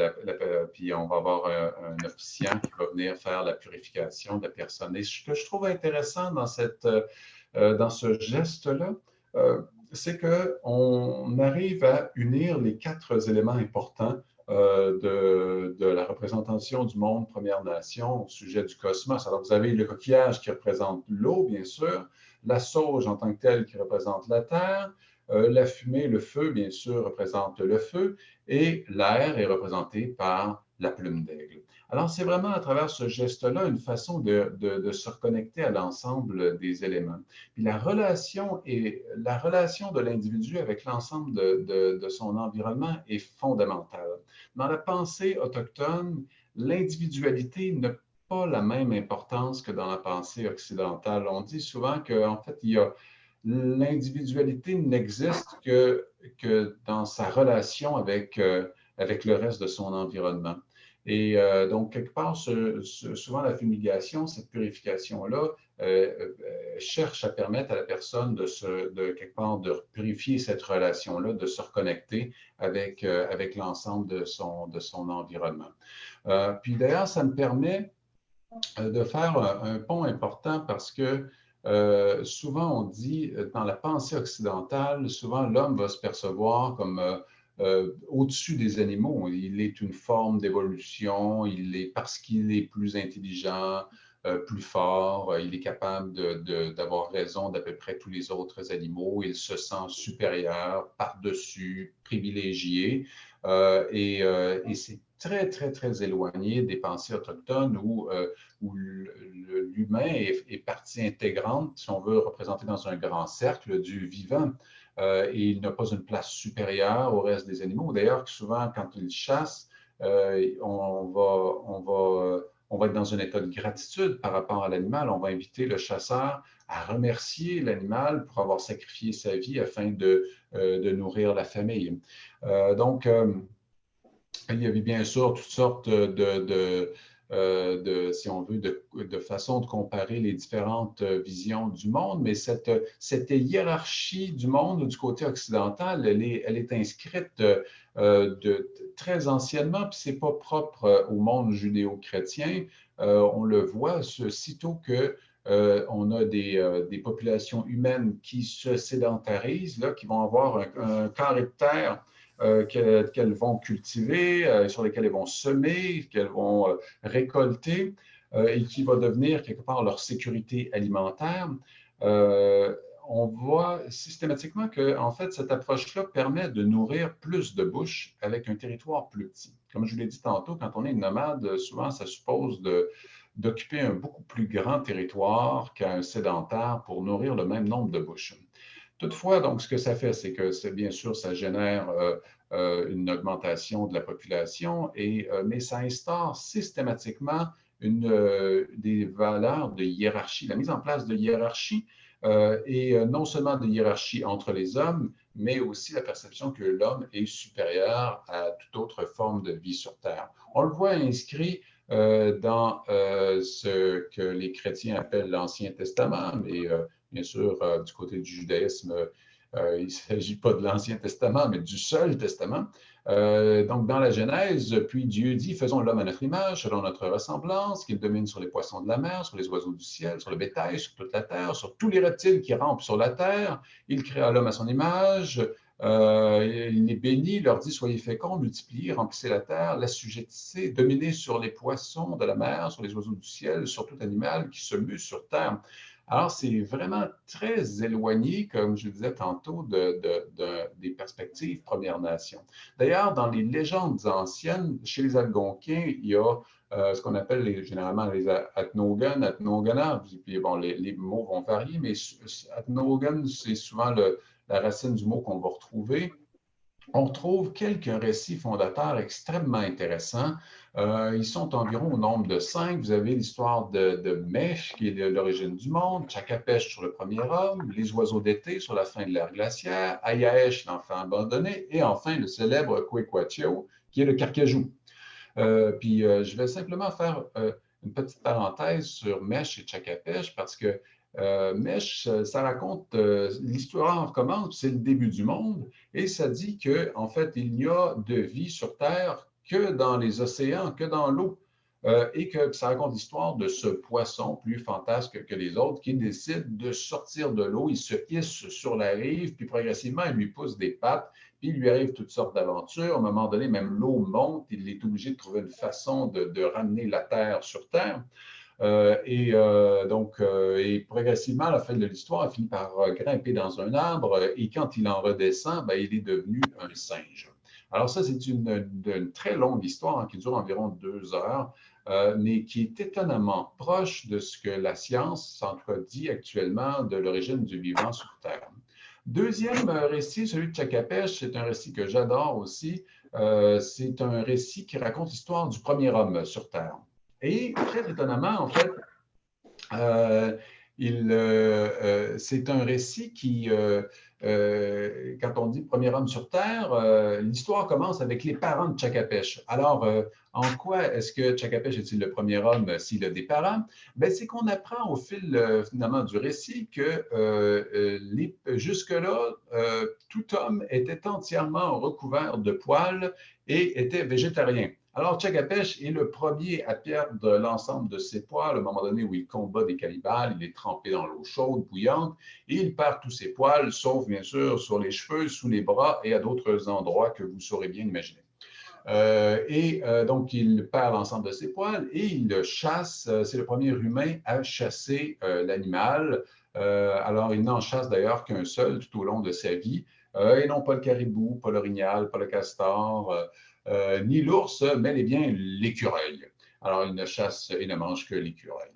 avoir un officiant qui va venir faire la purification de la personne. Et ce que je trouve intéressant dans ce geste-là, c'est qu'on arrive à unir les 4 éléments importants de la représentation du monde Première Nation au sujet du cosmos. Alors, vous avez le coquillage qui représente l'eau, bien sûr, la sauge en tant que telle qui représente la terre, la fumée, le feu, bien sûr, représente le feu, et l'air est représenté par la plume d'aigle. Alors, c'est vraiment à travers ce geste-là une façon de se reconnecter à l'ensemble des éléments. Puis la relation de l'individu avec l'ensemble de son environnement est fondamentale. Dans la pensée autochtone, l'individualité n'a pas la même importance que dans la pensée occidentale. On dit souvent qu'en fait, l'individualité n'existe que dans sa relation avec le reste de son environnement. Et donc, quelque part, souvent la fumigation, cette purification-là, cherche à permettre à la personne quelque part, de purifier cette relation-là, de se reconnecter avec l'ensemble de son environnement. Puis d'ailleurs, ça me permet de faire un pont important parce que souvent on dit, dans la pensée occidentale, souvent l'homme va se percevoir comme au-dessus des animaux. Il est une forme d'évolution, parce qu'il est plus intelligent, plus fort, il est capable d'avoir raison d'à peu près tous les autres animaux, il se sent supérieur, par-dessus, privilégié, et c'est très, très, très éloigné des pensées autochtones où l'humain est partie intégrante, si on veut, représenter dans un grand cercle du vivant. Et il n'a pas une place supérieure au reste des animaux. D'ailleurs, souvent, quand ils chassent, on va être dans un état de gratitude par rapport à l'animal. On va inviter le chasseur à remercier l'animal pour avoir sacrifié sa vie afin de nourrir la famille. Donc, il y avait bien sûr toutes sortes si on veut, de façons de comparer les différentes visions du monde, mais cette hiérarchie du monde du côté occidental, elle est inscrite très anciennement, puis ce n'est pas propre au monde judéo-chrétien. On le voit, sitôt que on a des populations humaines qui se sédentarisent, là, qui vont avoir un carré de terre qu'elles vont cultiver, sur lesquelles elles vont semer, qu'elles vont récolter, et qui va devenir quelque part leur sécurité alimentaire. On voit systématiquement que, en fait, cette approche-là permet de nourrir plus de bouches avec un territoire plus petit. Comme je vous l'ai dit tantôt, quand on est nomade, souvent, ça suppose d'occuper un beaucoup plus grand territoire qu'un sédentaire pour nourrir le même nombre de bouches. Toutefois, donc, ce que ça fait, c'est que, bien sûr, ça génère une augmentation de la population, mais ça instaure systématiquement des valeurs de hiérarchie, la mise en place de hiérarchie, et non seulement de hiérarchie entre les hommes, mais aussi la perception que l'homme est supérieur à toute autre forme de vie sur Terre. On le voit inscrit dans ce que les chrétiens appellent l'Ancien Testament, mais bien sûr, du côté du judaïsme, il ne s'agit pas de l'Ancien Testament, mais du seul Testament. Donc, dans la Genèse, puis Dieu dit, faisons l'homme à notre image, selon notre ressemblance, qu'il domine sur les poissons de la mer, sur les oiseaux du ciel, sur le bétail, sur toute la terre, sur tous les reptiles qui rampent sur la terre. Il créa l'homme à son image. Il les bénit, leur dit, soyez féconds, multipliez, remplissez la terre, l'assujettissez, dominez sur les poissons de la mer, sur les oiseaux du ciel, sur tout animal qui se mue sur terre. Alors, c'est vraiment très éloigné, comme je le disais tantôt, des perspectives Premières Nations. D'ailleurs, dans les légendes anciennes, chez les Algonquins, il y a ce qu'on appelle généralement les Atnogan, Atnogana, puis bon, les mots vont varier, mais Atnogan, c'est souvent la racine du mot qu'on va retrouver. On retrouve quelques récits fondateurs extrêmement intéressants. Ils sont environ au nombre de 5. Vous avez l'histoire de Mesh, qui est de l'origine du monde, Tchakapesh sur le premier homme, les oiseaux d'été sur la fin de l'ère glaciaire, Ayaesh, l'enfant abandonné, et enfin le célèbre Kwekwatio, qui est le Carcajou. Puis je vais simplement faire une petite parenthèse sur Mesh et Tchakapesh parce que Mesh, ça raconte l'histoire commence, c'est le début du monde, et ça dit qu'en fait, il n'y a de vie sur Terre que dans les océans, que dans l'eau, et que ça raconte l'histoire de ce poisson plus fantasque que les autres qui décide de sortir de l'eau, il se hisse sur la rive, puis progressivement, il lui pousse des pattes, puis il lui arrive toutes sortes d'aventures. À un moment donné, même l'eau monte, il est obligé de trouver une façon de ramener la Terre sur Terre. Et progressivement, à la fin de l'histoire, il finit par grimper dans un arbre et quand il en redescend, ben, il est devenu un singe. Alors ça, c'est une très longue histoire qui dure environ 2 heures, mais qui est étonnamment proche de ce que la science, en tout cas, dit actuellement de l'origine du vivant sur Terre. Deuxième récit, celui de Tchakapesh, c'est un récit que j'adore aussi. C'est un récit qui raconte l'histoire du premier homme sur Terre. Et très étonnamment, en fait, c'est un récit qui, quand on dit premier homme sur Terre, l'histoire commence avec les parents de Tchakapesh. Alors, en quoi est-ce que Tchakapesh est-il le premier homme s'il a des parents? Ben, c'est qu'on apprend au fil finalement du récit que jusque-là, tout homme était entièrement recouvert de poils et était végétarien. Alors, Tchakapesh est le premier à perdre l'ensemble de ses poils au moment donné où il combat des cannibales, il est trempé dans l'eau chaude, bouillante, et il perd tous ses poils, sauf bien sûr sur les cheveux, sous les bras et à d'autres endroits que vous saurez bien imaginer. Donc, il perd l'ensemble de ses poils et il le chasse. C'est le premier humain à chasser l'animal. Alors, il n'en chasse d'ailleurs qu'un seul tout au long de sa vie, et non pas le caribou, pas l'orignal, pas le castor, ni l'ours, mais bien l'écureuil. Alors, il ne chasse et ne mange que l'écureuil.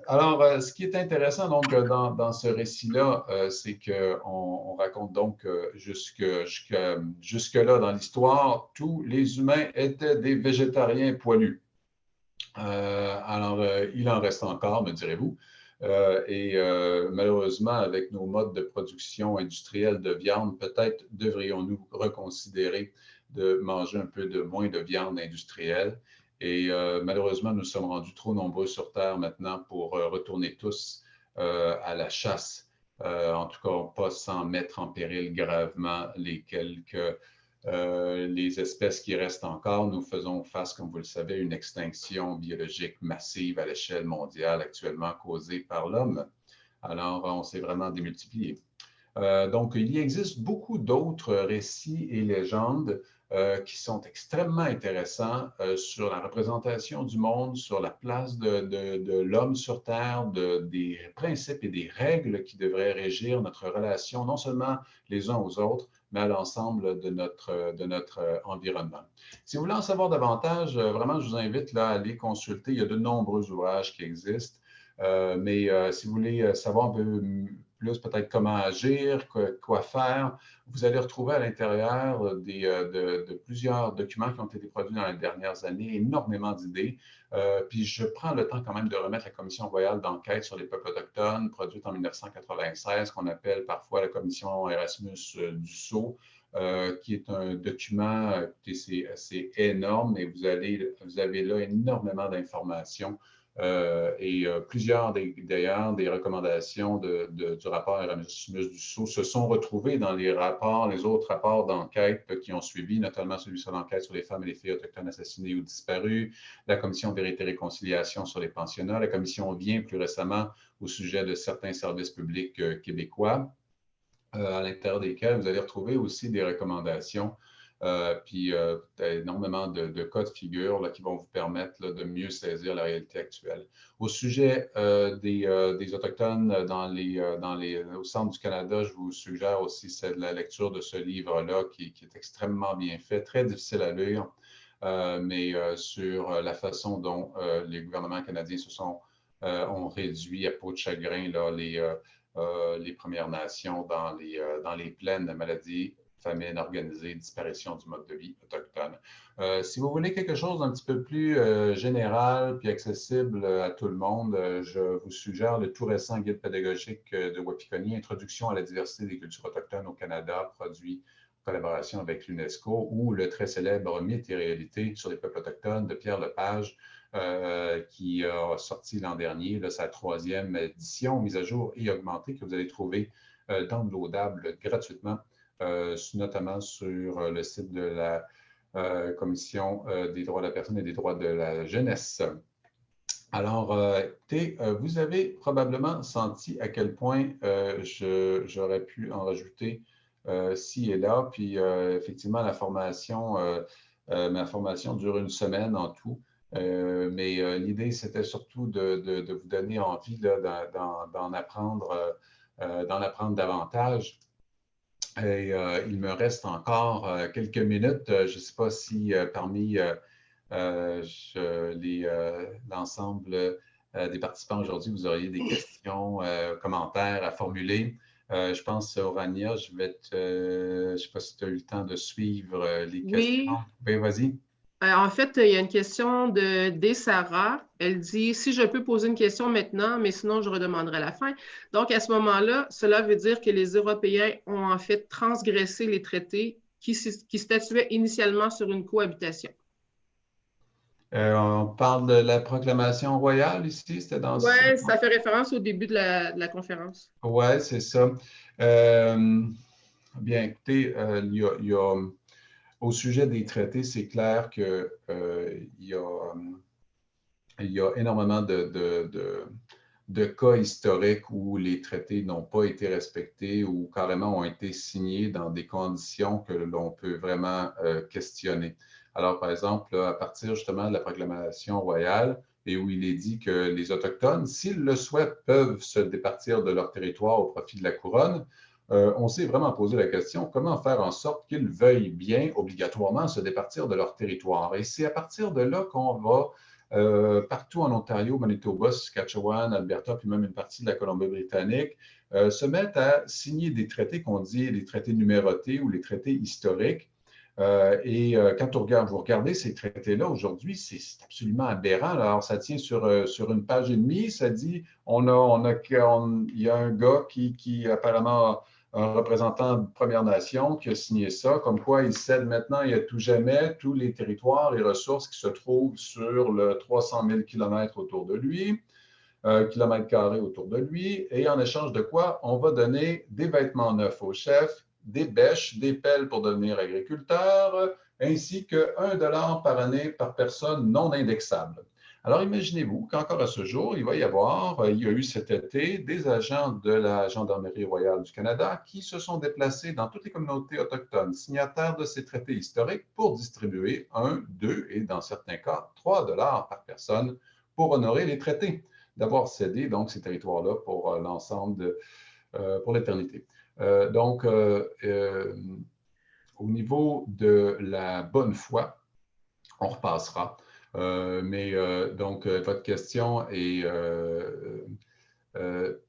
Alors, ce qui est intéressant donc dans ce récit-là, c'est qu'on raconte donc jusque-là dans l'histoire, tous les humains étaient des végétariens poilus. Alors, il en reste encore, me direz-vous. Malheureusement, avec nos modes de production industrielle de viande, peut-être devrions-nous reconsidérer de manger un peu moins de viande industrielle. Et malheureusement, nous sommes rendus trop nombreux sur Terre maintenant pour retourner tous à la chasse. En tout cas, pas sans mettre en péril gravement les espèces qui restent encore. Nous faisons face, comme vous le savez, à une extinction biologique massive à l'échelle mondiale actuellement causée par l'homme. Alors, on s'est vraiment démultiplié. Donc, il existe beaucoup d'autres récits et légendes qui sont extrêmement intéressants sur la représentation du monde, sur la place de l'homme sur Terre, des principes et des règles qui devraient régir notre relation, non seulement les uns aux autres, mais à l'ensemble de notre environnement. Si vous voulez en savoir davantage, vraiment, je vous invite là, à aller consulter. Il y a de nombreux ouvrages qui existent. Mais si vous voulez savoir un peu plus peut-être comment agir, quoi faire, vous allez retrouver à l'intérieur de plusieurs documents qui ont été produits dans les dernières années, énormément d'idées. Puis je prends le temps quand même de remettre la Commission royale d'enquête sur les peuples autochtones, produite en 1996, qu'on appelle parfois la Commission Erasmus du Sceau, qui est un document, c'est énorme et vous avez là énormément d'informations. Plusieurs d'ailleurs des recommandations du rapport Erasmus du Sceau se sont retrouvées dans les autres rapports d'enquête qui ont suivi, notamment celui sur l'enquête sur les femmes et les filles autochtones assassinées ou disparues, la commission Vérité et Réconciliation sur les pensionnats, la commission Vient plus récemment au sujet de certains services publics québécois, à l'intérieur desquels vous allez retrouver aussi des recommandations puis énormément de cas de figure là, qui vont vous permettre là, de mieux saisir la réalité actuelle. Au sujet des Autochtones au centre du Canada, je vous suggère aussi la lecture de ce livre-là qui est extrêmement bien fait, très difficile à lire, mais sur la façon dont les gouvernements canadiens ont réduit à peau de chagrin là, les Premières Nations dans les plaines de maladies, famine organisée, disparition du mode de vie autochtone. Si vous voulez quelque chose d'un petit peu plus général puis accessible à tout le monde, je vous suggère le tout récent guide pédagogique de Wapikoni, Introduction à la diversité des cultures autochtones au Canada, produit en collaboration avec l'UNESCO, ou le très célèbre Mythes et réalités sur les peuples autochtones de Pierre Lepage, qui a sorti l'an dernier, là, sa 3e édition, mise à jour et augmentée, que vous allez trouver downloadable gratuitement, notamment sur le site de la Commission des droits de la personne et des droits de la jeunesse. Alors, écoutez, vous avez probablement senti à quel point j'aurais pu en rajouter ci et là. Puis, effectivement, ma formation dure une semaine en tout. Mais l'idée, c'était surtout de vous donner envie d'en apprendre davantage. Et il me reste encore quelques minutes. Je ne sais pas si parmi l'ensemble des participants aujourd'hui, vous auriez des questions, commentaires à formuler. Je pense, Orania, je ne sais pas si tu as eu le temps de suivre les questions. Oui, vas-y. En fait, il y a une question de Sarah. Elle dit, si je peux poser une question maintenant, mais sinon je redemanderai à la fin. Donc, à ce moment-là, cela veut dire que les Européens ont en fait transgressé les traités qui statuaient initialement sur une cohabitation. On parle de la proclamation royale ici, c'était dans Oui, ce... ça fait référence au début de la conférence. Oui, c'est ça. Bien, écoutez, au sujet des traités, c'est clair qu'il il y a énormément de cas historiques où les traités n'ont pas été respectés ou carrément ont été signés dans des conditions que l'on peut vraiment questionner. Alors, par exemple, là, à partir justement de la proclamation royale, et où il est dit que les Autochtones, s'ils le souhaitent, peuvent se départir de leur territoire au profit de la couronne, on s'est vraiment posé la question, comment faire en sorte qu'ils veuillent bien obligatoirement se départir de leur territoire? Et c'est à partir de là qu'on va partout en Ontario, Manitoba, Saskatchewan, Alberta, puis même une partie de la Colombie-Britannique, se mettent à signer des traités qu'on dit les traités numérotés ou les traités historiques. Quand vous regardez ces traités-là aujourd'hui, c'est absolument aberrant. Alors, ça tient sur une page et demie. Ça dit, il y a un gars qui apparemment un représentant de Première Nation qui a signé ça, comme quoi il cède maintenant et à tout jamais tous les territoires et ressources qui se trouvent sur le 300 000 km autour de lui, kilomètres carrés autour de lui, et en échange de quoi on va donner des vêtements neufs aux chefs, des bêches, des pelles pour devenir agriculteur, ainsi que $1 par année par personne non indexable. Alors, imaginez-vous qu'encore à ce jour, il y a eu cet été des agents de la Gendarmerie royale du Canada qui se sont déplacés dans toutes les communautés autochtones signataires de ces traités historiques pour distribuer 1, 2 et dans certains cas $3 par personne pour honorer les traités, d'avoir cédé donc ces territoires-là pour l'ensemble, pour l'éternité. Donc, au niveau de la bonne foi, on repassera. Donc, votre question est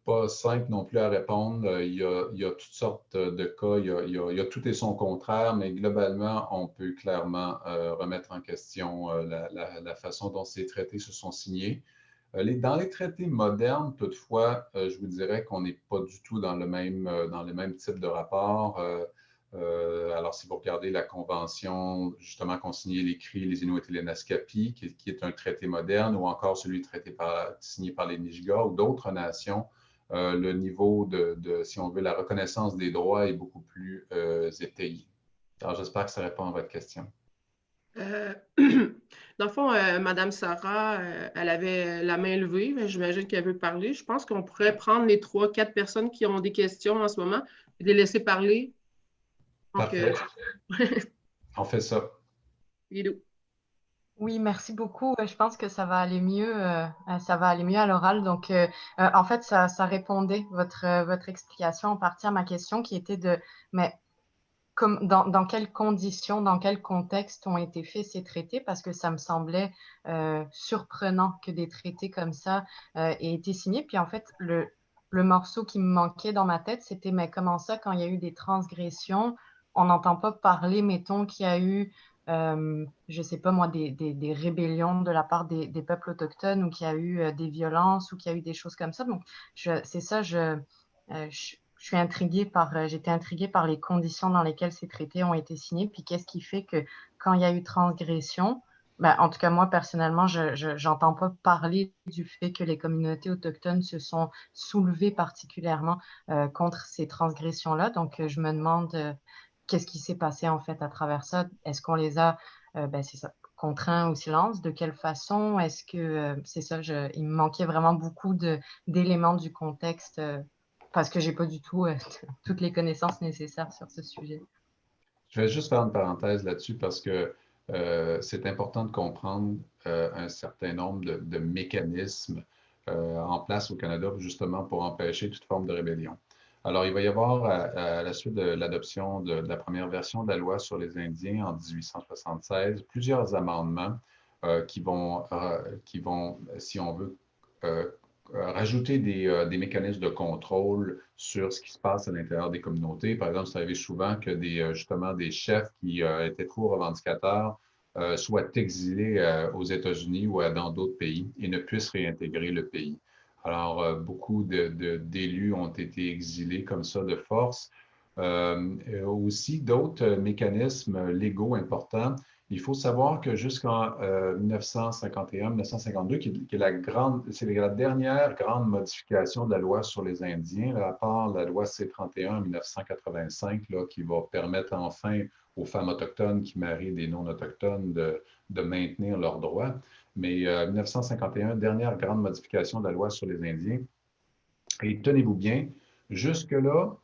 pas simple non plus à répondre. Il y a toutes sortes de cas, il y a tout et son contraire, mais globalement, on peut clairement remettre en question la façon dont ces traités se sont signés. Dans les traités modernes, toutefois, je vous dirais qu'on n'est pas du tout dans le même type de rapport. Alors, si vous regardez la convention, justement, qu'ont signé les Cris, les Inuits et les Naskapi, qui est un traité moderne, ou encore celui signé par les Nisga'a ou d'autres nations, le niveau si on veut, la reconnaissance des droits est beaucoup plus étayé. Alors, j'espère que ça répond à votre question. Dans le fond, Mme Sarah, elle avait la main levée, mais j'imagine qu'elle veut parler. Je pense qu'on pourrait prendre les 3-4 personnes qui ont des questions en ce moment et les laisser parler. Donc, parfait. On fait ça. Oui, merci beaucoup. Je pense que ça va aller mieux à l'oral. Donc, en fait, ça répondait votre explication en partie à ma question qui était mais dans quelles conditions, dans quel contexte ont été faits ces traités, parce que ça me semblait surprenant que des traités comme ça aient été signés. Puis en fait, le morceau qui me manquait dans ma tête, c'était mais comment ça, quand il y a eu des transgressions, on n'entend pas parler, mettons, qu'il y a eu, je ne sais pas moi, des rébellions de la part des peuples autochtones ou qu'il y a eu des violences ou qu'il y a eu des choses comme ça. Donc, c'est ça, j'étais intriguée par les conditions dans lesquelles ces traités ont été signés, puis qu'est-ce qui fait que quand il y a eu transgression, en tout cas moi personnellement, je n'entends pas parler du fait que les communautés autochtones se sont soulevées particulièrement contre ces transgressions-là. Donc je me demande qu'est-ce qui s'est passé en fait à travers ça. Est-ce qu'on les a, c'est ça, contraints au silence? De quelle façon? Est-ce que c'est ça, il me manquait vraiment beaucoup d'éléments du contexte parce que je n'ai pas du tout toutes les connaissances nécessaires sur ce sujet. Je vais juste faire une parenthèse là-dessus parce que c'est important de comprendre un certain nombre de mécanismes en place au Canada justement pour empêcher toute forme de rébellion. Alors, il va y avoir, à la suite de l'adoption de la première version de la loi sur les Indiens en 1876, plusieurs amendements qui vont, si on veut, rajouter des mécanismes de contrôle sur ce qui se passe à l'intérieur des communautés. Par exemple, ça arrive souvent que justement des chefs qui étaient trop revendicateurs soient exilés aux États-Unis ou dans d'autres pays et ne puissent réintégrer le pays. Alors, beaucoup d'élus ont été exilés comme ça de force. Aussi, d'autres mécanismes légaux importants. Il faut savoir que jusqu'en 1951-1952, qui est c'est la dernière grande modification de la loi sur les Indiens, là, à part la loi C-31 en 1985, là, qui va permettre enfin aux femmes autochtones qui marient des non-autochtones de maintenir leurs droits. Mais 1951, dernière grande modification de la loi sur les Indiens. Et tenez-vous bien, jusque-là,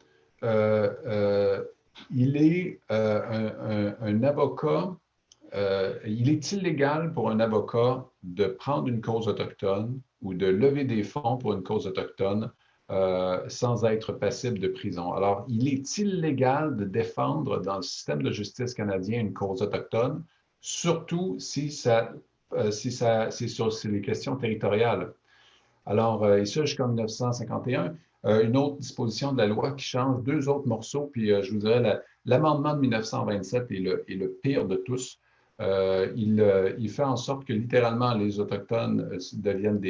il est un avocat, il est illégal pour un avocat de prendre une cause autochtone ou de lever des fonds pour une cause autochtone sans être passible de prison. Alors, il est illégal de défendre dans le système de justice canadien une cause autochtone, surtout si c'est sur les questions territoriales. Alors, et ça jusqu'en 1951. Une autre disposition de la loi qui change deux autres morceaux, puis je vous dirais, l'amendement de 1927 est le pire de tous. Il fait en sorte que littéralement les Autochtones deviennent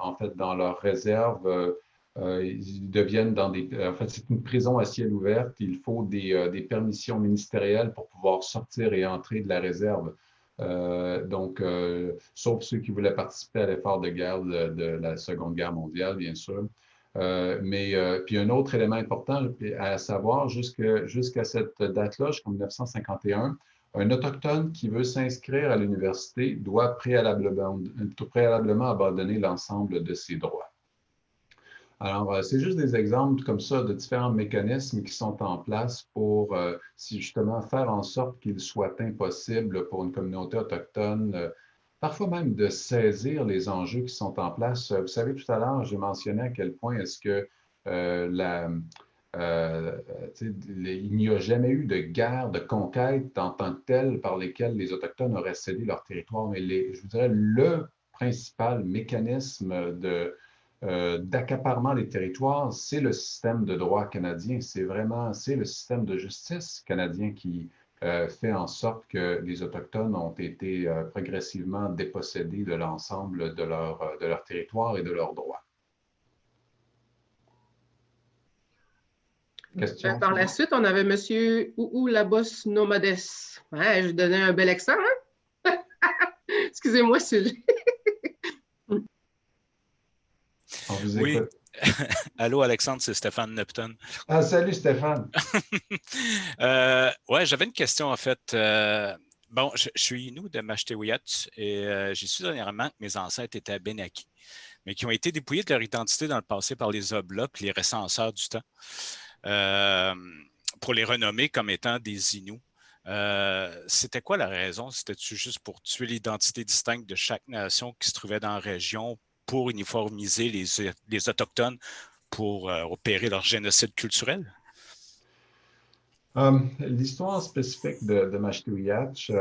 en fait, dans leurs réserves, ils deviennent en fait, c'est une prison à ciel ouvert. Il faut des permissions ministérielles pour pouvoir sortir et entrer de la réserve. Donc, sauf ceux qui voulaient participer à l'effort de guerre de la Seconde Guerre mondiale, bien sûr. Puis un autre élément important à savoir, jusqu'à cette date-là, jusqu'en 1951, un Autochtone qui veut s'inscrire à l'université doit préalablement abandonner l'ensemble de ses droits. Alors, c'est juste des exemples comme ça de différents mécanismes qui sont en place pour justement faire en sorte qu'il soit impossible pour une communauté autochtone, parfois même de saisir les enjeux qui sont en place. Vous savez, tout à l'heure, j'ai mentionné à quel point est-ce que il n'y a jamais eu de guerre, de conquête en tant que telle par lesquelles les Autochtones auraient cédé leur territoire. Mais je vous dirais, le principal mécanisme d'accaparement des territoires, c'est le système de droit canadien. C'est le système de justice canadien qui fait en sorte que les Autochtones ont été progressivement dépossédés de l'ensemble de leur territoire et de leurs droits. Question? Par la suite, on avait M. Ouou Labosse Nomades. Ouais, je donnais un bel accent, hein? Excusez-moi, Sylvie. Oui. Allô, Alexandre, c'est Stéphane Neptune. Ah, salut, Stéphane. Ouais, j'avais une question, en fait. Bon, je suis Innu de Mashtewiyatch et j'ai su dernièrement que mes ancêtres étaient Abénakis, mais qui ont été dépouillés de leur identité dans le passé par les Oblats et les recenseurs du temps pour les renommer comme étant des Inuits. C'était quoi la raison? C'était-tu juste pour tuer l'identité distincte de chaque nation qui se trouvait dans la région pour uniformiser les Autochtones pour opérer leur génocide culturel? L'histoire spécifique de Mashtewiyatch,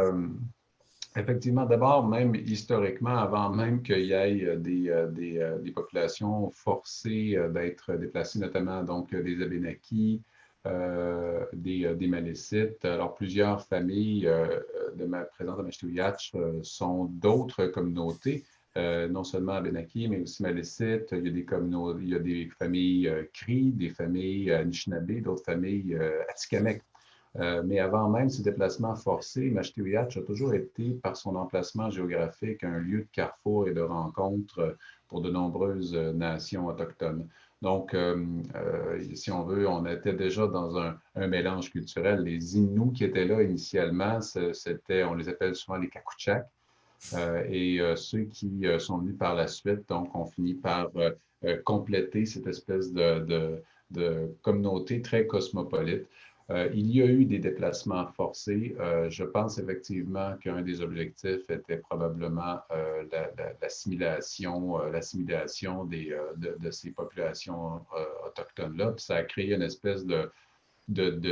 effectivement, d'abord, même historiquement, avant même qu'il y ait des populations forcées d'être déplacées, notamment donc des Abénakis, des Malécites. Alors, plusieurs familles présentes à Mashtewiyatch sont d'autres communautés. Non seulement Abénakis, mais aussi Malécites. Il y a des familles Cris, des familles Anishinaabe, d'autres familles Atikamekw. Mais avant même ces déplacements forcés, Mashtewiyatch a toujours été, par son emplacement géographique, un lieu de carrefour et de rencontre pour de nombreuses nations autochtones. Donc, si on veut, on était déjà dans un mélange culturel. Les Inuits qui étaient là initialement, on les appelle souvent les Kakouchaks. Et ceux qui sont venus par la suite, donc, ont fini par compléter cette espèce de communauté très cosmopolite. Il y a eu des déplacements forcés. Je pense effectivement qu'un des objectifs était probablement l'assimilation de ces populations autochtones-là. Puis ça a créé une espèce de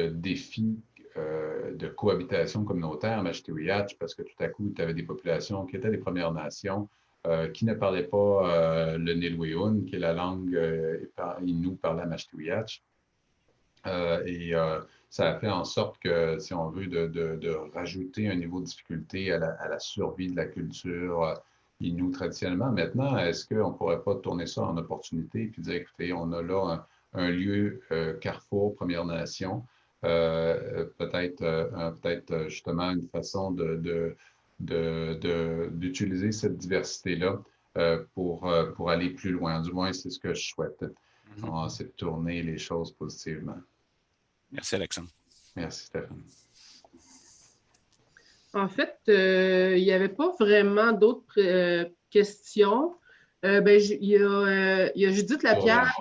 défi de cohabitation communautaire à Mashtewiyatch parce que tout à coup, tu avais des populations qui étaient des Premières Nations qui ne parlaient pas le Nilwéun, qui est la langue Innu parlée à Mashtewiyatch. ça a fait en sorte que, si on veut, de rajouter un niveau de difficulté à la survie de la culture Innu traditionnellement. Maintenant, est-ce qu'on ne pourrait pas tourner ça en opportunité et dire, écoutez, on a là un lieu carrefour Première Nation, peut-être justement une façon d'utiliser cette diversité-là pour aller plus loin. Du moins, c'est ce que je souhaite. C'est de tourner les choses positivement. Merci, Alexandre. Merci, Stéphane. En fait, il n'y avait pas vraiment d'autres questions. Il y a Judith Lapierre.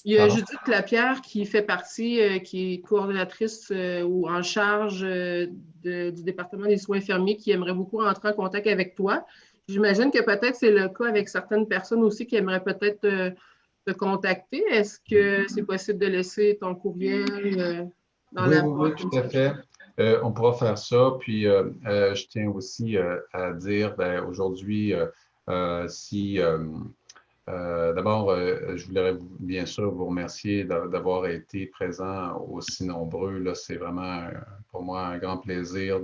Il y a Judith Lapierre qui fait partie, qui est coordonnatrice ou en charge du département des soins infirmiers, qui aimerait beaucoup rentrer en contact avec toi. J'imagine que peut-être c'est le cas avec certaines personnes aussi qui aimeraient peut-être te contacter. Est-ce que c'est possible de laisser ton courriel dans la boîte? Oui, tout à fait. On pourra faire ça. Puis, je tiens aussi à dire, aujourd'hui, si... D'abord, je voudrais bien sûr vous remercier d'avoir été présents aussi nombreux. Là, c'est vraiment pour moi un grand plaisir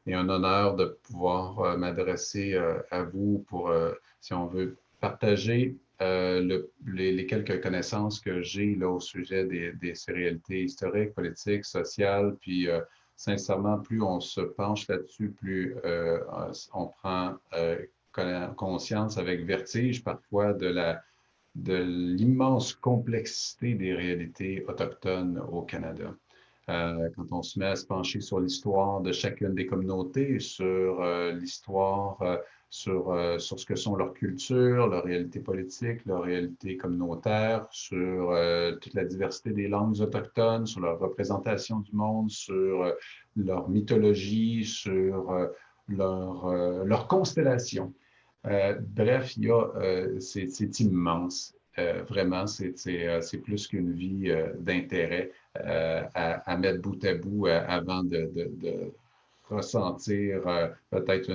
et un honneur de pouvoir m'adresser à vous pour, si on veut, partager les quelques connaissances que j'ai là au sujet ces réalités historiques, politiques, sociales. Puis, sincèrement, plus on se penche là-dessus, plus on prend conscience avec vertige parfois de l'immense complexité des réalités autochtones au Canada. Quand on se met à se pencher sur l'histoire de chacune des communautés, sur l'histoire, sur ce que sont leurs cultures, leur réalité politique, leur réalité communautaire, sur toute la diversité des langues autochtones, sur leur représentation du monde, sur leur mythologie, sur leur constellation. Bref, c'est immense. Vraiment, c'est plus qu'une vie d'intérêt à mettre bout à bout avant de ressentir peut-être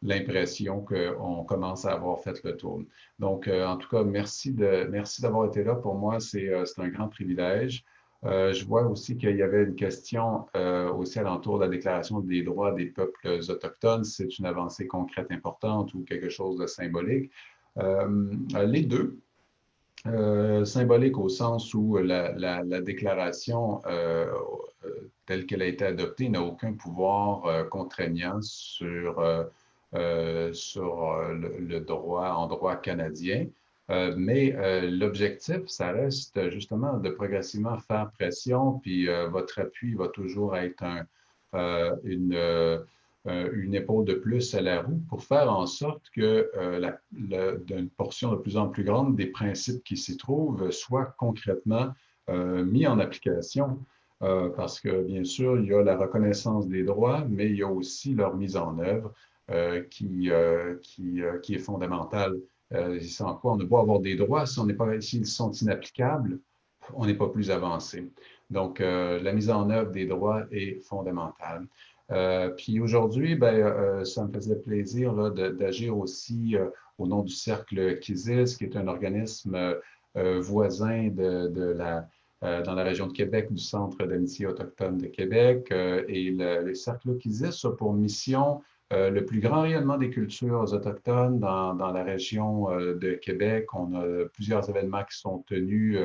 l'impression qu'on commence à avoir fait le tour. Donc, en tout cas, merci d'avoir été là. Pour moi, c'est un grand privilège. Je vois aussi qu'il y avait une question aussi alentour de la Déclaration des droits des peuples autochtones. C'est une avancée concrète importante ou quelque chose de symbolique. Les deux. Symbolique au sens où la déclaration telle qu'elle a été adoptée n'a aucun pouvoir contraignant sur le droit en droit canadien. Mais l'objectif, ça reste justement de progressivement faire pression, puis votre appui va toujours être une épaule de plus à la roue pour faire en sorte que d'une portion de plus en plus grande des principes qui s'y trouvent soient concrètement mis en application. Parce que, bien sûr, il y a la reconnaissance des droits, mais il y a aussi leur mise en œuvre qui est fondamentale. Sans quoi on ne peut avoir des droits, s'ils sont inapplicables, on n'est pas plus avancé. Donc, la mise en œuvre des droits est fondamentale. Puis aujourd'hui, ça me faisait plaisir d'agir aussi au nom du Cercle Kizis, qui est un organisme voisin dans la région de Québec, du Centre d'amitié autochtone de Québec. Et le Cercle Kizis a pour mission le plus grand rayonnement des cultures autochtones dans la région de Québec. On a plusieurs événements qui sont tenus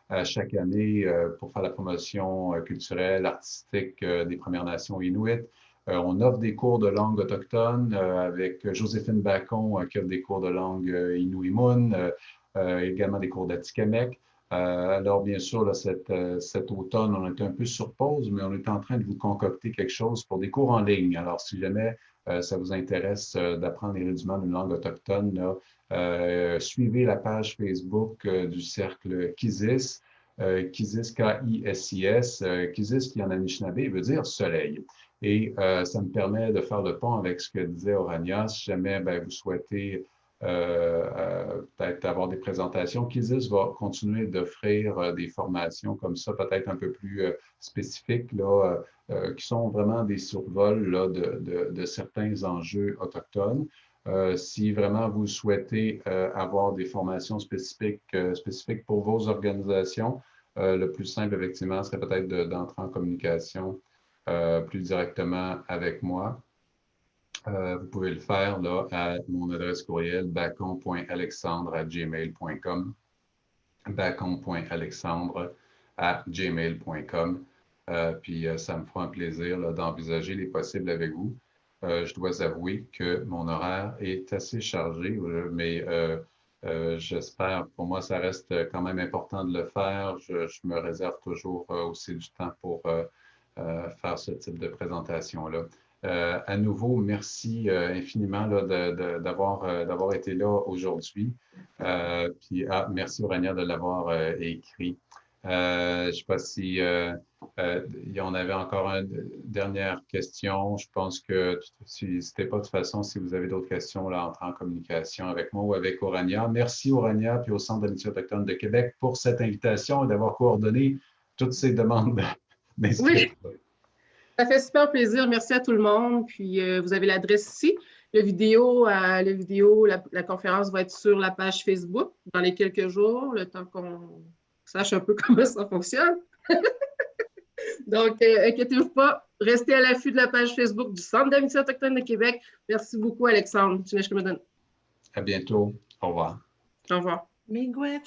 à chaque année pour faire la promotion culturelle, artistique des Premières Nations inuites. On offre des cours de langue autochtone avec Joséphine Bacon qui offre des cours de langue Innu-Imun, également des cours d'Atikamekw. Alors, bien sûr, là, cet automne, on est un peu sur pause, mais on est en train de vous concocter quelque chose pour des cours en ligne. Alors, si jamais ça vous intéresse d'apprendre les rudiments d'une langue autochtone, là, suivez la page Facebook du Cercle Kizis, Kizis, K-I-S-I-S, Kizis qui en Anishinaabe veut dire soleil. Et ça me permet de faire le pont avec ce que disait Orania. Si jamais vous souhaitez peut-être avoir des présentations, Kizis va continuer d'offrir des formations comme ça, peut-être un peu plus spécifiques, là, qui sont vraiment des survols là, de certains enjeux autochtones. Si vraiment vous souhaitez avoir des formations spécifiques pour vos organisations, le plus simple, effectivement, serait peut-être d'entrer en communication plus directement avec moi. Vous pouvez le faire là, à mon adresse courriel bacon.alexandre@gmail.com. bacon.alexandre@gmail.com. Puis ça me fera un plaisir d'envisager les possibles avec vous. Je dois avouer que mon horaire est assez chargé, mais j'espère, pour moi, ça reste quand même important de le faire. Je me réserve toujours aussi du temps pour faire ce type de présentation-là. À nouveau, merci infiniment d'avoir été là aujourd'hui. Puis, merci Aurania de l'avoir écrit. Je ne sais pas si il y en avait encore une dernière question. Je pense que n'hésitez pas de toute façon si vous avez d'autres questions, là, entrer en communication avec moi ou avec Aurania. Merci Aurania puis au Centre d'amitié autochtone de Québec pour cette invitation et d'avoir coordonné toutes ces demandes d'inscription. Oui. Ça fait super plaisir. Merci à tout le monde. Puis, vous avez l'adresse ici. La conférence va être sur la page Facebook dans les quelques jours, le temps qu'on sache un peu comment ça fonctionne. Donc, inquiétez-vous pas. Restez à l'affût de la page Facebook du Centre d'amitié autochtone de Québec. Merci beaucoup, Alexandre. À bientôt. Au revoir. Au revoir. Miigwech.